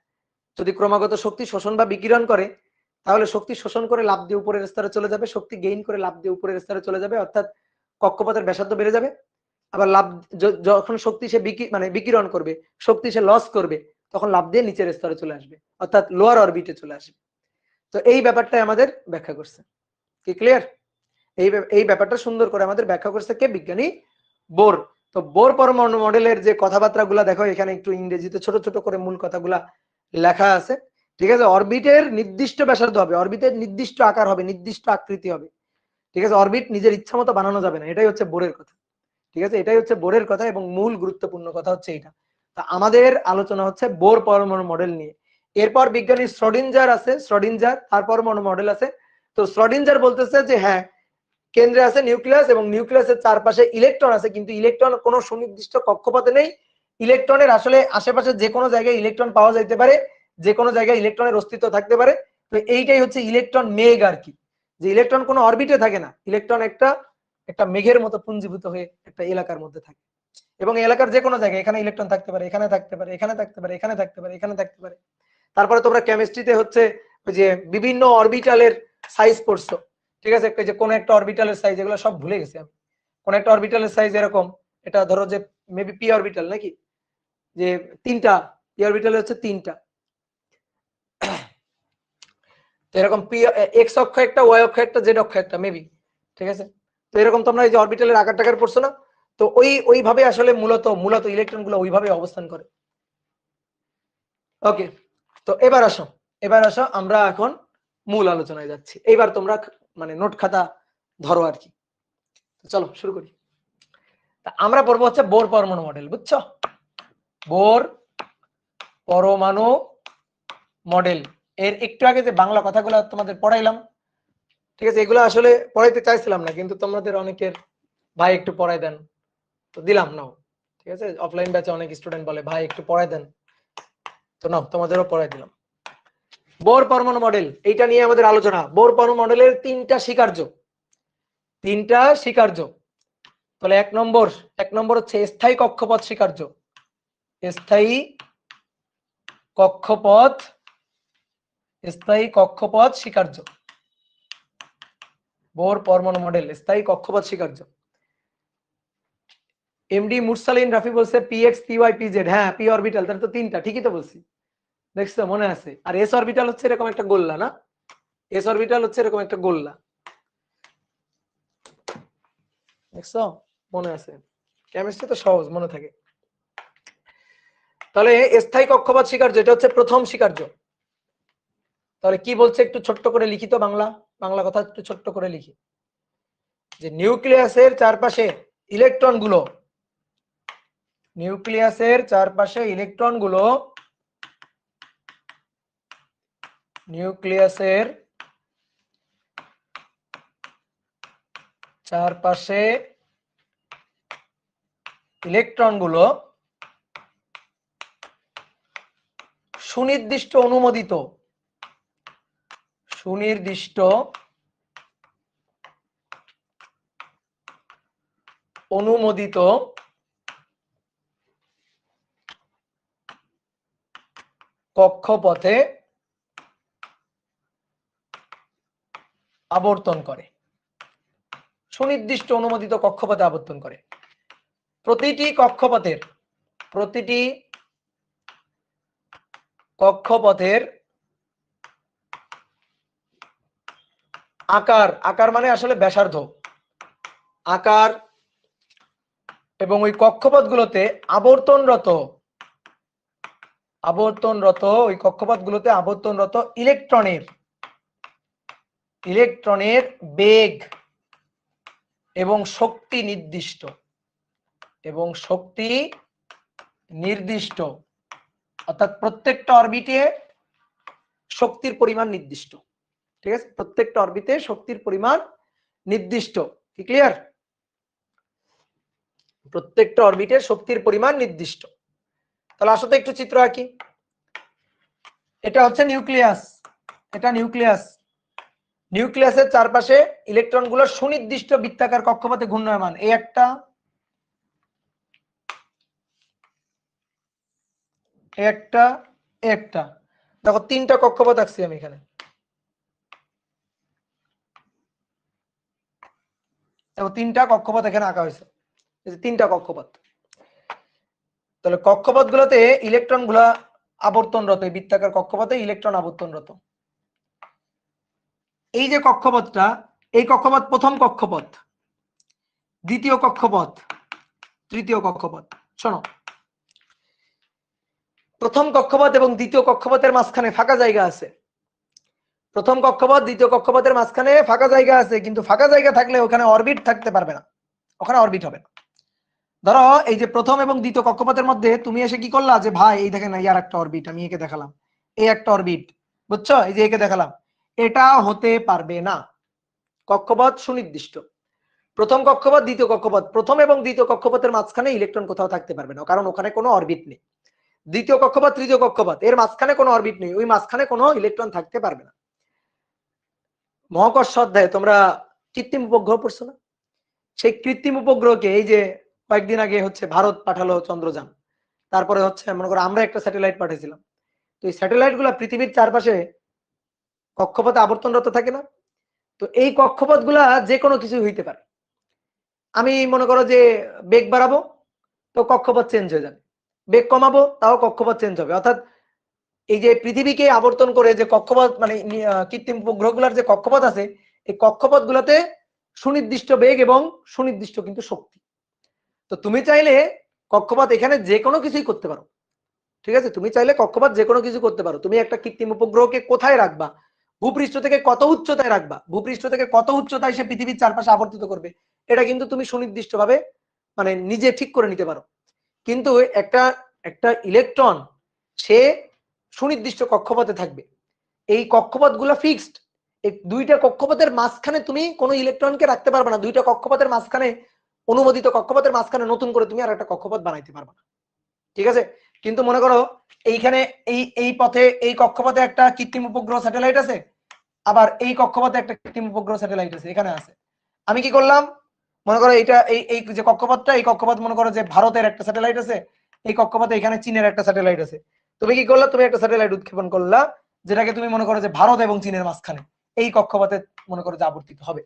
যদি ক্রমাগত শক্তি শোষণ বা বিকিরণ করে, তাহলে শক্তি শোষণ করে লাফ দিয়ে উপরের স্তরে চলে যাবে, শক্তি গেইন করে লাফ দিয়ে উপরের স্তরে চলে যাবে, অর্থাৎ কক্ষপথের ব্যাসার্ধ বেড়ে যাবে। আবার লাভ যখন শক্তি সে বিকিরণ করবে, শক্তি সে লস করবে, তখন লাভ দিয়ে নিচের স্তরে চলে আসবে, অর্থাৎ লোয়ার অরবিটে চলে আসবে। তো এই ব্যাপারটাই আমাদের ব্যাখ্যা করছে। কি ক্লিয়ার? এই ব্যাপারটা সুন্দর করে আমাদের ব্যাখ্যা করছে কে? বিজ্ঞানী বোর। তো বোর পরমাণু মডেলের যে কথাবার্তাগুলো দেখো এখানে একটু ইংরেজিতে ছোট ছোট করে মূল কথাগুলা লেখা আছে। ঠিক আছে, অরবিটের নির্দিষ্ট ব্যাসার্ধ হবে, অরবিটের নির্দিষ্ট আকার হবে, নির্দিষ্ট আকৃতি হবে। ঠিক আছে, অরবিট নিজের ইচ্ছা মতো বানানো যাবে না, এটাই হচ্ছে বোরের কথা। ঠিক আছে, এটাই হচ্ছে বোরের কথা এবং মূল গুরুত্বপূর্ণ কথা হচ্ছে এটা। তা আমাদের আলোচনা হচ্ছে বোর পরমাণু মডেল নিয়ে। এরপর বিজ্ঞানী শ্রোডিঞ্জার আছে, শ্রোডিঞ্জার তার পরমাণু মডেল আছে। তো শ্রোডিঞ্জার বলতেছে যে হ্যাঁ, কেন্দ্রে আছে নিউক্লিয়াস এবং নিউক্লিয়াসের চারপাশে ইলেকট্রন আছে, কিন্তু ইলেকট্রন কোনো সুনির্দিষ্ট কক্ষপথে নেই। ইলেকট্রনের আসলে আশেপাশে যে কোনো জায়গায় ইলেকট্রন পাওয়া যাইতে পারে, যে কোনো জায়গায় ইলেকট্রনের অস্তিত্ব থাকতে পারে। তো এইটাই হচ্ছে ইলেকট্রন মেঘ আর কি, যে ইলেকট্রন কোনো অরবিটে থাকে না, ইলেকট্রন একটা একটা মেঘের মতো পুঞ্জীভূত হয়ে একটা এলাকার মধ্যে থাকে। এবং এলাকার যে কোনো জায়গায় এখানে ইলেকট্রন থাকতে পারে, এখানে থাকতে পারে, এখানে থাকতে পারে, এখানে থাকতে পারে, এখানে থাকতে পারে। তারপরে তোমরা কেমিস্ট্রিতে হচ্ছে ওই যে বিভিন্ন অরবিটালের সাইজ পড়ছো। ঠিক আছে, যে কোন একটা অরবিটালের সাইজ, এগুলো সব ভুলে গেছি আমি। কোন একটা অরবিটালের সাইজ এরকম, এটা ধরো যে মেবি পি অরবিটাল নাকি, যে তিনটা পি অরবিটাল হচ্ছে তিনটা, তো এরকম পি এক্স অক্ষ একটা, ওয়াই অক্ষ একটা, জেড অক্ষ একটা মেবি। ঠিক আছে, তো এরকম তোমরা এই যে অরবিটালের আকার টাকার পড়ছো না, তো ওইভাবে আসলে মূলত ইলেকট্রন গুলো ওইভাবে অবস্থান করে। ওকে, তো এবার আসো আমরা এখন মূল আলোচনায় যাচ্ছি। এইবার তোমরা মানে নোট খাতা ধরো আর কি। চলো শুরু করি। তা আমরা পড়বো হচ্ছে বোর পরমাণু মডেল, বুঝছো? বোর পরমাণু মডেল। এর একটু আগে যে বাংলা কথাগুলো তোমাদের পড়াইলাম, ঠিক আছে, এগুলো আসলে পড়াইতে চাইছিলাম না, কিন্তু তোমাদের অনেকের ভাই একটু পড়াই দেন, তো দিলাম নাও। ঠিক আছে, অফলাইন ব্যাচে অনেক স্টুডেন্ট বলে ভাই একটু পড়াই দেন, তো নাও তোমাদেরও পড়াই দিলাম। বোর পরমাণু মডেল, এইটা নিয়ে আমাদের আলোচনা। বোর পরমাণু মডেলের তিনটা স্বীকার্য। তাহলে এক নম্বর হচ্ছে স্থায়ী কক্ষপথ স্বীকার্য। স্থায়ী কক্ষপথ স্বীকার্য। বোর পরমাণু মডেল স্থায়ী কক্ষপথ স্বীকার্য। এমডি মুরসালিন রাফি বলছে পিএক্স পিওয়াই পিজেড, হ্যাঁ পি অরবিটাল, তাহলে তো তিনটা, ঠিকই তো বলছি, দেখছো মনে আছে। আর এস অরবিটাল হচ্ছে এরকম একটা গোল্লা না, এস অরবিটাল হচ্ছে এরকম একটা গোল্লা, দেখছো মনে আছে। কেমিস্ট্রি তো সহজ, মনে থাকে। তাহলে স্থায়ী কক্ষপথ স্বীকার্য, এটা হচ্ছে প্রথম স্বীকার্য। তাহলে কি বলছে একটু ছোট্ট করে লিখি তো, বাংলা কথা একটু ছোট্ট করে লিখি, যে নিউক্লিয়াসের চারপাশে ইলেকট্রনগুলো নিউক্লিয়াসের চারপাশে ইলেকট্রনগুলো সুনির্দিষ্ট অনুমোদিত কক্ষপথে আবর্তন করে, সুনির্দিষ্ট অনুমোদিত কক্ষপথে আবর্তন করে। প্রতিটি কক্ষপথের আকার মানে আসলে ব্যাসার্ধ, আকার এবং ওই কক্ষপথগুলোতে আবর্তনরত ওই কক্ষপথগুলোতে আবর্তনরত ইলেকট্রনের বেগ এবং শক্তি নির্দিষ্ট, অর্থাৎ প্রত্যেকটা অরবিটে শক্তির পরিমাণ নির্দিষ্ট। ঠিক আছে, প্রত্যেকটা অরবিটে শক্তির পরিমাণ নির্দিষ্ট। কি ক্লিয়ার? প্রত্যেকটা অরবিটে শক্তির পরিমাণ নির্দিষ্ট। তাহলে আসলে একটু চিত্র আঁকি। এটা হচ্ছে নিউক্লিয়াস, এটা নিউক্লিয়াসের চারপাশে ইলেকট্রনগুলো সুনির্দিষ্ট বৃত্তাকার কক্ষপথে ঘূর্ণায়মান। এই একটা, দেখো তিনটা কক্ষপথ আঁকছি আমি এখানে। দেখো তিনটা কক্ষপথ এখানে আঁকা হয়েছে, তিনটা কক্ষপথ। তাহলে কক্ষপথগুলোতে ইলেকট্রন গুলা আবর্তনরত, এই বৃত্তাকার কক্ষপথে ইলেকট্রন আবর্তনরত। এই যে কক্ষপথটা, এই কক্ষপথ প্রথম কক্ষপথ, দ্বিতীয় কক্ষপথ, তৃতীয় কক্ষপথ। শোনো, প্রথম কক্ষপথ এবং দ্বিতীয় কক্ষপথের মাঝখানে ফাঁকা জায়গা আছে। প্রথম কক্ষপথ দ্বিতীয় কক্ষপথের মাঝখানে ফাঁকা জায়গা আছে, কিন্তু ফাঁকা জায়গা থাকলে ওখানে অরবিট থাকতে পারবে না, ওখানে অরবিট হবে না। ধরো এই যে প্রথম এবং দ্বিতীয় কক্ষপথের মধ্যে তুমি এসে কি করলা, যে ভাই এই দেখেন এই আর একটা অরবিট, আমি একে দেখালাম, এই একটা অরবিট, বুঝছো, এই যে একে দেখালাম, এটা হতে পারবে না। কক্ষপথ সুনির্দিষ্ট, প্রথম কক্ষপথ দ্বিতীয় কক্ষপথ, প্রথম এবং দ্বিতীয় কক্ষপথের মাঝখানে ইলেকট্রন কোথাও থাকতে পারবে না, কারণ ওখানে কোনো অরবিট নেই। দ্বিতীয় কক্ষপথ তৃতীয় কক্ষপথ, এর মাঝখানে কোনো অরবিট নেই, ওই মাঝখানে কোনো ইলেকট্রন থাকতে পারবে না। মহাকর্ষ অধ্যায়ে তোমরা কৃত্রিম উপগ্রহ পড়ছো না? সেই কৃত্রিম উপগ্রহকে এই যে কয়েকদিন আগে হচ্ছে ভারত পাঠালো চন্দ্রযান, তারপরে হচ্ছে মনে করো আমরা একটা স্যাটেলাইট পাঠিয়েছিলাম। তো এই স্যাটেলাইট গুলা পৃথিবীর চারপাশে কক্ষপথে আবর্তনরত থাকে না? তো এই কক্ষপথ গুলা যে কোনো কিছু হইতে পারে। আমি মনে করো যে বেগ বাড়াবো, তো কক্ষপথ চেঞ্জ হয়ে যাবে, বেগ কমাবো তাও কক্ষপথ চেঞ্জ হবে। অর্থাৎ এই যে পৃথিবীকে আবর্তন করে যে কক্ষপথ মানে কৃত্রিম উপগ্রহগুলোর যে কক্ষপথ আছে, এই কক্ষপথ গুলাতে সুনির্দিষ্ট বেগ এবং সুনির্দিষ্ট কিন্তু শক্তি। তো তুমি চাইলে কক্ষপথ এখানে যে কোনো কিছুই করতে পারো। ঠিক আছে, তুমি চাইলে কক্ষপথ যে কোনো কিছু করতে পারো। তুমি একটা কৃত্রিম উপগ্রহকে কোথায় রাখবা, ভূপৃষ্ঠ থেকে কত উচ্চতায় রাখবা, ভূপৃষ্ঠ থেকে কত উচ্চতায় সে পৃথিবীর চারপাশে আবর্তিত করবে, এটা কিন্তু তুমি সুনির্দিষ্ট ভাবে মানে নিজে ঠিক করে নিতে পারো। কিন্তু একটা ইলেকট্রন সে সুনির্দিষ্ট কক্ষপথে থাকবে, এই কক্ষপথগুলো ফিক্সড। এই দুইটা কক্ষপথের মাঝখানে তুমি কোনো ইলেকট্রনকে রাখতে পারবে না। দুইটা কক্ষপথের মাঝখানে, অনুমোদিত কক্ষপথের মাঝখানে নতুন করে তুমি আর একটা কক্ষপথ বানাইতে পারবে না। ঠিক আছে, কিন্তু মনে করো এইখানে এই পথে, এই কক্ষপথে একটা কৃত্রিম উপগ্রহ স্যাটেলাইট আছে, আবার এই কক্ষপথে একটা কৃত্রিম উপগ্রহ স্যাটেলাইট আছে, এখানে আছে। আমি কি করলাম, মনে করো এটা এই যে কক্ষপথটা, এই কক্ষপথ মনে করো যে ভারতের একটা স্যাটেলাইট আছে, এই কক্ষপথে এখানে চীনের একটা স্যাটেলাইট আছে। তুমি কি করলা, তুমি একটা স্যাটেলাইট উৎক্ষেপণ করলা, যেটাকে তুমি মনে করো যে ভারত এবং চীনের মাঝখানে এই কক্ষপথে মনে করো যে আবর্তিত হবে।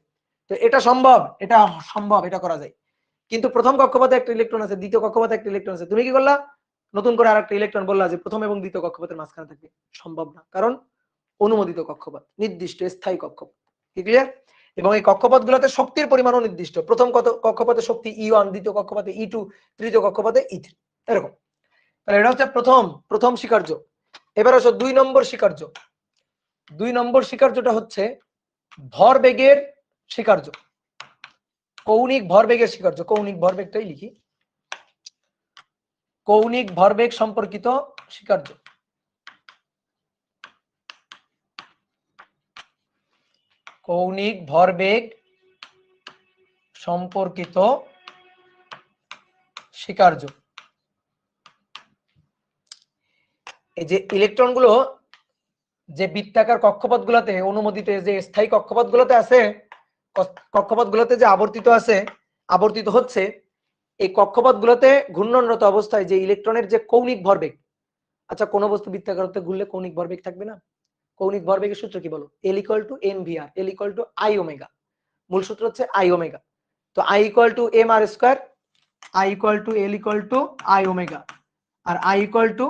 তো এটা সম্ভব, এটা করা যায়। কিন্তু প্রথম কক্ষপথে একটা ইলেকট্রন আছে, দ্বিতীয় কক্ষপথে একটা ইলেকট্রন আছে, তুমি কি করলা, নতুন করে আরেকটা ইলেকট্রন বললা যে প্রথম এবং দ্বিতীয় কক্ষপথের মাঝখানে থাকবে। সম্ভব না, কারণ অনুমোদিত কক্ষপথ, নির্দিষ্ট স্থায়ী কক্ষপথ। ক্লিয়ার? এবং এই কক্ষপথগুলোতে শক্তির পরিমাণও নির্দিষ্ট। প্রথম কক্ষপথে শক্তি E1, দ্বিতীয় কক্ষপথে E2, তৃতীয় কক্ষপথে E3, এরকম। তাহলে এটা হচ্ছে প্রথম স্বীকার্য। এবার আসো 2 নম্বর স্বীকার্য। 2 নম্বর স্বীকার্যটা হচ্ছে ভরবেগের স্বীকার্য, কৌণিক ভরবেগের স্বীকার্য। কৌণিক ভরবেগটাই লিখি, কৌণিক ভরবেগ সম্পর্কিত স্বীকার্য। কৌণিক ভরবেগ সম্পর্কিত স্বীকার্য। এই যে ইলেকট্রনগুলো যে বৃত্তাকার কক্ষপথগুলোতে, অনুমোদিত যে স্থায়ী কক্ষপথগুলোতে আছে, কক্ষপথগুলোতে যে আবর্তিত হচ্ছে, এই কক্ষপথগুলোতে ঘূর্ণনরত অবস্থায় যে ইলেকট্রনের যে কৌণিক ভরবেগ, আচ্ছা কোনো বস্তু বৃত্তাকারতে ঘুরলে কৌণিক ভরবেগ থাকবে না? কৌণিক ভরবেগের সূত্র কি বলো? L equal to mvr, L equal to I omega. মূল সূত্র হচ্ছে I ওমেগা। তো I equal to mr square, I equal to L equal to I omega, আর I equal to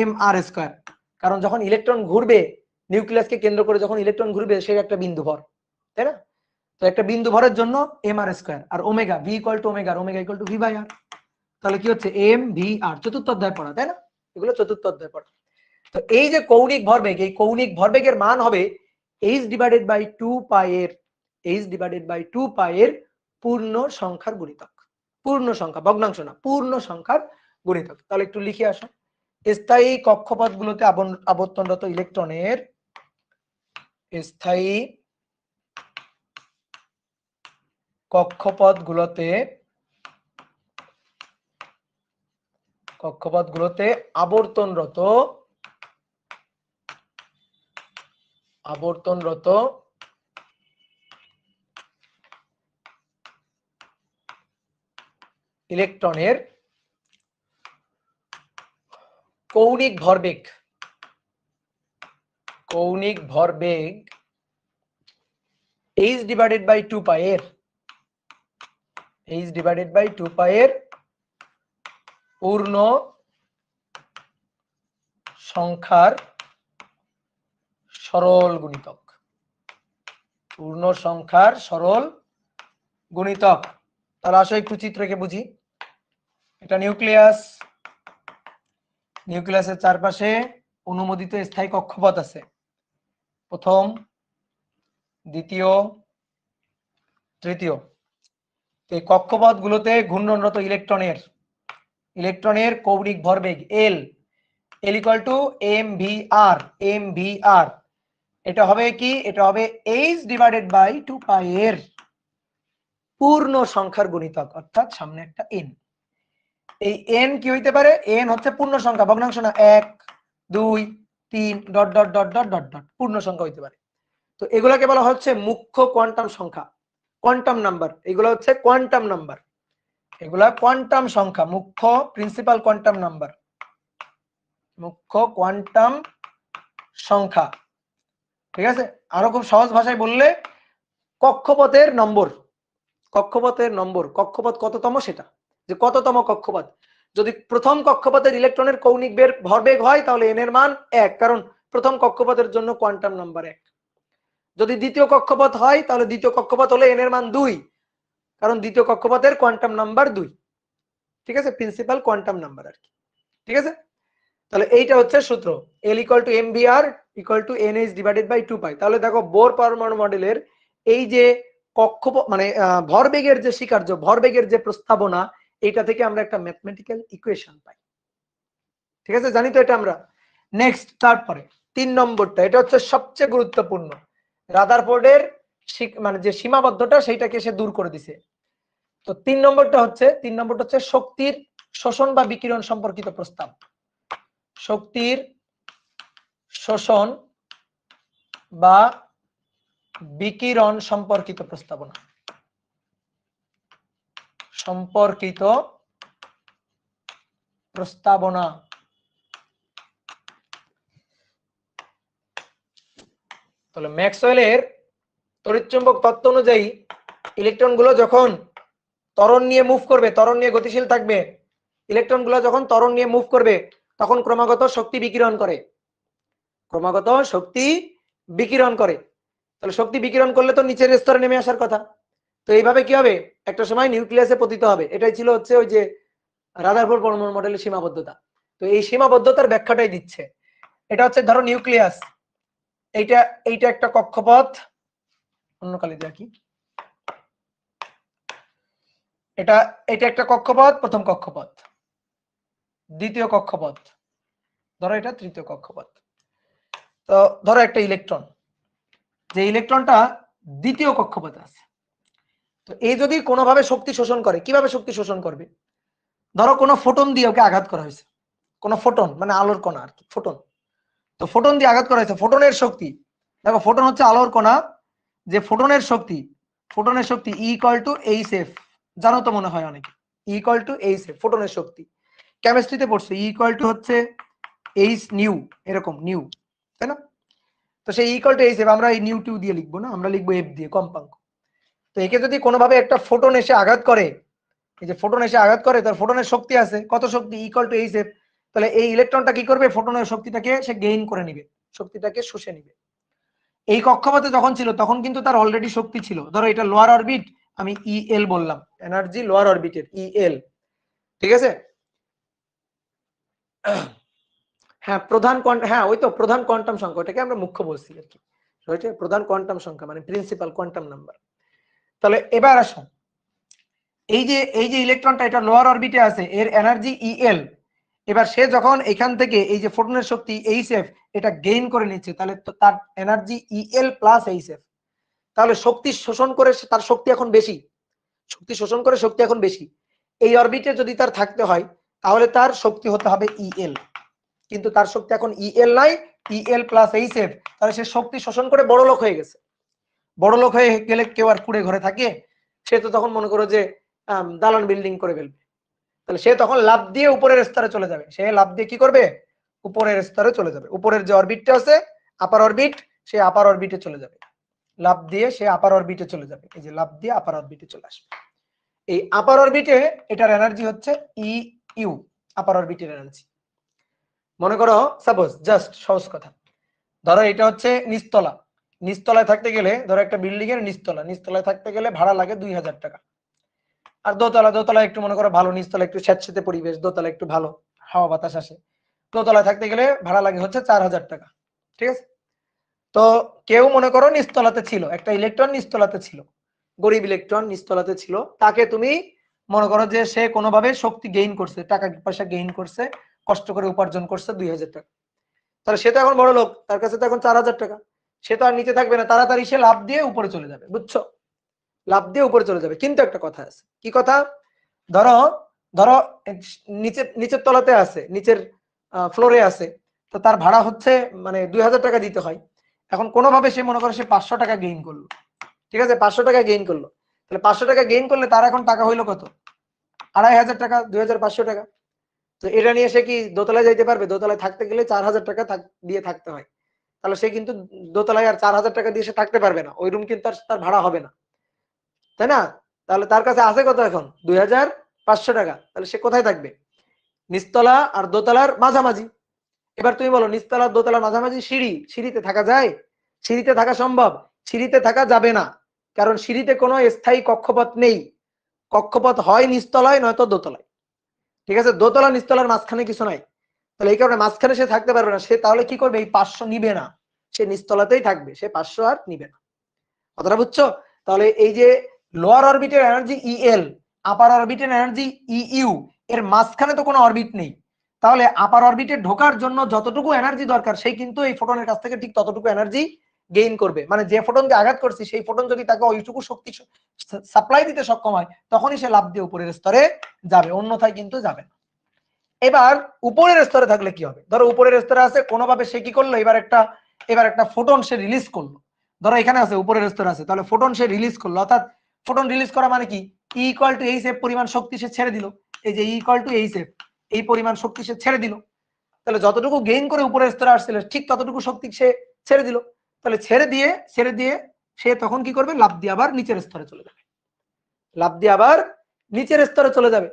mr square. কারণ যখন ইলেকট্রন ঘুরবে, নিউক্লিয়াসকে কেন্দ্র করে যখন ইলেকট্রন ঘুরবে, সেটা একটা বিন্দু ভর, তাই না? তো একটা বিন্দু ভরের জন্য mr স্কয়ার, আর omega v equal to omega, omega equal to v by r। তাহলে কি হচ্ছে mvr, চতুর্থ অধ্যায় পড়া, তাই না? এগুলো চতুর্থ অধ্যায় পড়া। তো এই যে কৌণিক ভরবেগ, এই কৌণিক ভরবেগের মান হবে h ডিভাইডেড বাই 2 পাই এর, h ডিভাইডেড বাই 2 পাই এর পূর্ণ সংখ্যার গুণিতক। পূর্ণ সংখ্যা, ভগ্নাংশ না, পূর্ণ সংখ্যার গুণিতক। তাহলে একটু লিখে আসো। স্থায়ী কক্ষপথগুলোতে আবর্তনরত ইলেকট্রনের, স্থায়ী কক্ষপথগুলোতে আবর্তনরত ইলেকট্রনের কৌণিক ভরবেগ h ডিভাইডেড বাই 2 পাই এর, h ডিভাইডেড বাই 2 পাই এর পূর্ণ সংখ্যার সরল গুণিতক। পূর্ণ সংখ্যার সরল গুণিতক। তাহলে আসো একটু চিত্রকে বুঝি। এটা নিউক্লিয়াস, নিউক্লিয়াসের চারপাশে অনুমোদিত স্থায়ী কক্ষপথ আছে, প্রথম, দ্বিতীয়, তৃতীয়। এই কক্ষপথগুলোতে ঘূর্ণনরত ইলেকট্রনের কৌণিক ভরবেগ L equal to mvr, mvr। এটা হবে কি? এটা হবে h ডিভাইডেড বাই 2 পাই এর পূর্ণ সংখ্যার গুণিতক, অর্থাৎ সামনে একটা n। এই n কি হইতে পারে? n হচ্ছে পূর্ণ সংখ্যা, ভগ্নাংশ না। 1 2 3 dot dot dot dot dot dot, পূর্ণ সংখ্যা হইতে পারে। তো এগুলোকে বলা হচ্ছে মুখ্য কোয়ান্টাম সংখ্যা, কোয়ান্টাম নাম্বার। এগুলো হচ্ছে কোয়ান্টাম নাম্বার, এগুলা কোয়ান্টাম সংখ্যা, মুখ্য প্রিন্সিপাল কোয়ান্টাম নাম্বার, মুখ্য কোয়ান্টাম সংখ্যা। ঠিক আছে? আরো খুব সহজ ভাষায় বললে, কক্ষপথের নম্বর, কক্ষপথ কততম, সেটা যে কততম কক্ষপথ। যদি প্রথম কক্ষপথের ইলেকট্রনের কৌণিক ভরবেগ হয়, তাহলে n এর মান 1, কারণ প্রথম কক্ষপথের জন্য কোয়ান্টাম নাম্বার 1। যদি দ্বিতীয় কক্ষপথ হয়, তাহলে দ্বিতীয় কক্ষপথ হলে n এর মান 2, কারণ দ্বিতীয় কক্ষপথের কোয়ান্টাম নাম্বার 2। ঠিক আছে? প্রিন্সিপাল কোয়ান্টাম নাম্বার আর কি। ঠিক আছে? তাহলে এইটা হচ্ছে সূত্র, L equal to mvr equal to nh divided by 2 pi. তাহলে দেখো বোর পরমাণু মডেলের এই যে কক্ষপথ মানে ভরবেগের যে স্বীকার্য, ভরবেগের যে প্রস্তাবনা, এইটা থেকে আমরা একটা ম্যাথমেটিক্যাল ইকুয়েশন পাই। ঠিক আছে? জানি তো এটা আমরা। নেক্সট, তারপরে 3 নম্বরটা, এটা হচ্ছে সবচেয়ে গুরুত্বপূর্ণ। রাদারফোর্ডের মানে যে সীমাবদ্ধতা, সেইটাকে সে দূর করে দিছে। তো 3 নম্বরটা হচ্ছে শক্তির শোষণ বা বিকিরণ সম্পর্কিত প্রস্তাব। শক্তির শোষণ বা বিকিরণ সম্পর্কিত প্রস্তাবনা, তাহলে ম্যাক্সওয়েলের তড়িৎচুম্বক তত্ত্ব অনুযায়ী ইলেকট্রনগুলো যখন ত্বরণ নিয়ে মুভ করবে, ত্বরণ নিয়ে গতিশীল থাকবে, ইলেকট্রনগুলো যখন ত্বরণ নিয়ে মুভ করবে, তখন ক্রমাগত শক্তি বিকিরণ করে, তাহলে শক্তি বিকিরণ করলে তো নিচের স্তরে নেমে আসার কথা। তো এইভাবে কি হবে? একটা সময় নিউক্লিয়াসে পতিত হবে। এটাই ছিল হচ্ছে ওই যে রাদারফোর্ড পরমাণু মডেলের সীমাবদ্ধতা। তো এই সীমাবদ্ধতার ব্যাখ্যাটাই দিচ্ছে। এটা হচ্ছে ধরো নিউক্লিয়াস, এইটা একটা কক্ষপথ, অন্য কালে দেখি, এটা একটা কক্ষপথ, প্রথম কক্ষপথ, দ্বিতীয় কক্ষপথ, ধরো এটা তৃতীয় কক্ষপথ। তো ধরো একটা ইলেকট্রন, যে ইলেকট্রনটা দ্বিতীয় কক্ষপথে আছে। তো এই যদি কোনোভাবে শক্তি শোষণ করে, কিভাবে শক্তি শোষণ করবে? ধরো কোনো ফোটন দিয়ে ওকে আঘাত করা হয়েছে, কোনো ফোটন মানে আলোর কণা আর কি, ফোটন। তো ফোটন দিয়ে আঘাত করা হয়েছে, ফোটনের শক্তি, দেখো ফোটন হচ্ছে আলোর কণা, যে ফোটনের শক্তি E ইকুয়াল টু এইচএফ, জানো তো মনে হয় অনেকে, E ইকুয়াল টু এইচএফ ফোটনের শক্তি, কেমিস্ট্রিতে পড়ছো, E ইকুয়াল টু হচ্ছে এইচ নিউ, এরকম নিউ, তাই না? তো সেই ইকুয়াল টু এইচ এফ আমরা এই নিউ টু দিয়ে লিখবো না, আমরা লিখবো এফ দিয়ে, কম্পাঙ্ক। তো একে যদি কোনোভাবে একটা ফোটন এসে আঘাত করে, এই যে ফোটন এসে আঘাত করে, তার ফোটনের শক্তি আছে, কত শক্তি? Equal to H F. তাহলে এই ইলেকট্রনটা কি করবে? ফোটনের শক্তিটাকে সে গেইন করে নিবে, শক্তিটাকে শুষে নিবে। এই কক্ষপথে যখন ছিল তখন কিন্তু তার অলরেডি শক্তি ছিল। ধরো এটা লোয়ার অরবিট, আমি ইএল বললাম, এনার্জি লোয়ার অরবিটের ইএল, ঠিক আছে? হ্যাঁ প্রধান হ্যাঁ ওই তো প্রধান কোয়ান্টাম সংখ্যা, ওটাকে আমরা মুখ্য বলছি আর কি, ওইটা প্রধান কোয়ান্টাম সংখ্যা মানে প্রিন্সিপাল কোয়ান্টাম নাম্বার। তাহলে এবার আসুন, এই যে ইলেকট্রনটা এটা লোয়ার অরবিটে আছে, এর এনার্জি ইএল। এবার সে যখন এখান থেকে এই যে ফোটনের শক্তি এইচএফ এটা গেইন করে নিচ্ছে, তাহলে তার এনার্জি ইএল প্লাস এইচএফ। তাহলে শক্তি শোষণ করে তার শক্তি এখন বেশি, শক্তি শোষণ করে শক্তি এখন বেশি। এই অরবিটে যদি তার থাকতে হয় তাহলে তার শক্তি হতে হবে ইএল, কিন্তু তার শক্তি এখন ইএল নাই, ইএল প্লাস এইচএফ। তাহলে সে শক্তি শোষণ করে বড় লোক হয়ে গেছে। বড় লোক হয়ে গেলে কেউ আর কুড়ে ঘরে থাকে? সে তো তখন মনে করো যে দালান বিল্ডিং করে ফেলবে। তাহলে সে তখন লাফ দিয়ে উপরের স্তরে চলে যাবে। সে লাফ দিয়ে কি করবে? উপরের স্তরে চলে যাবে। উপরের যে অরবিটটা আছে আপার অরবিট, সে আপার অরবিটে চলে যাবে। লাফ দিয়ে সে আপার অরবিটে চলে যাবে, এই যে লাফ দিয়ে আপার অরবিটে চলে আসবে। এই আপার অরবিটে এটার এনার্জি হচ্ছে ই ইউ, আপার অরবিটের এনার্জি। মনে করো সাপোজ জাস্ট সহজ কথা, ধরো এটা হচ্ছে নিচতলা, নিচতলায় থাকতে গেলে ধরো একটা বিল্ডিং এর নিচতলা, নিচতলায় থাকতে গেলে ভাড়া লাগে 2000 টাকা। আর দোতলা, দোতলা একটু মনে করো ভালো, নিচতলা একটু স্যাঁতসেঁতে পরিবেশ, দোতলা একটু ভালো হাওয়া বাতাস আসে। দোতলায় থাকতে গেলে ভাড়া লাগে হচ্ছে 4000 টাকা, ঠিক আছে? তো কেউ মনে করো নিচতলাতে ছিল, একটা ইলেকট্রন নিচতলাতে ছিল, গরিব ইলেকট্রন নিচতলাতে ছিল, তাকে তুমি মনে করো যে সে কোনোভাবে শক্তি গেইন করছে, টাকা পয়সা গেইন করছে, কষ্ট করে উপার্জন করছে 2000 টাকা। তাহলে সে তো এখন বড় লোক, তার কাছে তো এখন 4000 টাকা, সে তো আর নিচে থাকবে না, তাড়াতাড়ি সে লাফ দিয়ে উপরে চলে যাবে, বুঝছো? লাফ দিয়ে উপরে চলে যাবে। কিন্তু একটা কথা আছে, কি কথা? ধরো ধরো নিচের তলাতে আছে, নিচের ফ্লোরে আছে, তো তার ভাড়া হচ্ছে মানে 2000 টাকা দিতে হয়। এখন কোনোভাবে সে মনে করো সে 500 টাকা গেইন করলো, ঠিক আছে? 500 টাকা গেইন করলো, তাহলে 500 টাকা গেইন করলে তার এখন টাকা হইলো কত? 2500 টাকা, 2500 টাকা। তো এটা নিয়ে সে কি দোতলায় যাইতে পারবে? দোতলায় থাকতে গেলে 4000 টাকা দিয়ে থাকতে হয়। তাহলে সে কিন্তু দোতলায় আর 4000 টাকা দিয়ে সে থাকতে পারবে না, ওই রুম কিন্তু তার ভাড়া হবে না, তাই না? তাহলে তার কাছে আছে কত এখন? 2500 টাকা। তাহলে সে কোথায় থাকবে? নিচতলা আর দোতলার মাঝামাঝি। এবার তুমি বলো নিচতলা দোতলার মাঝামাঝি সিঁড়ি, সিঁড়িতে থাকা যায়? সিঁড়িতে থাকা সম্ভব? সিঁড়িতে থাকা যাবে না, কারণ সিঁড়িতে কোনো স্থায়ী কক্ষপথ নেই। কক্ষপথ হয় নিচতলায় নয়তো দোতলায়, ঠিক আছে? দোতলা নিচতলার মাঝখানে কিছু নাই। তাহলে এই কারণে মাঝখানে সে থাকতে পারবে না। সে তাহলে কি করবে? এই 500 নিবে না, সে নিচতলাতেই থাকবে, সে 500 আর নিবে না। কথাটা বুঝছো? তাহলে এই যে লোয়ার অরবিটের এনার্জি ইএল, আপার অরবিটের এনার্জি ইইউ, এর মাঝখানে তো কোনো অরবিট নেই। তাহলে আপার অরবিটে ঢোকার জন্য যতটুকু এনার্জি দরকার সেই কিন্তু এই ফোটনের কাছ থেকে ঠিক ততটুকু এনার্জি গেইন করবে। মানে যে ফোটনকে আঘাত করছি সেই ফোটন যদি তাকে ওইটুকু শক্তি সাপ্লাই দিতে সক্ষম হয় তখনই সে লাফ দিয়ে উপরের স্তরে যাবে, অন্যথায় কিন্তু যাবে না। এবার উপরের স্তরে থাকলে কি হবে? ধরো উপরের স্তরে আছে, কোনোভাবে সে কি করলো? এবার একটা ফোটন সে রিলিজ করলো। ধরো এখানে আছে, উপরের স্তরে আছে, তাহলে ফোটন সে রিলিজ করলো, অর্থাৎ ফোটন রিলিজ করা মানে কি? ই ইকুয়াল টু এইচ এফ পরিমাণ শক্তি সে ছেড়ে দিল। এই যে ই ইকুয়াল টু এইচ এফ, এই পরিমাণ শক্তি সে ছেড়ে দিল। তাহলে যতটুকু গেইন করে উপরের স্তরে আসছিল ঠিক ততটুকু শক্তি সে ছেড়ে দিল। তাহলে ছেড়ে দিয়ে সে তখন কি করবে? লাফ দিয়ে আবার নিচের স্তরে চলে যাবে, লাফ দিয়ে আবার নিচের স্তরে চলে যাবে।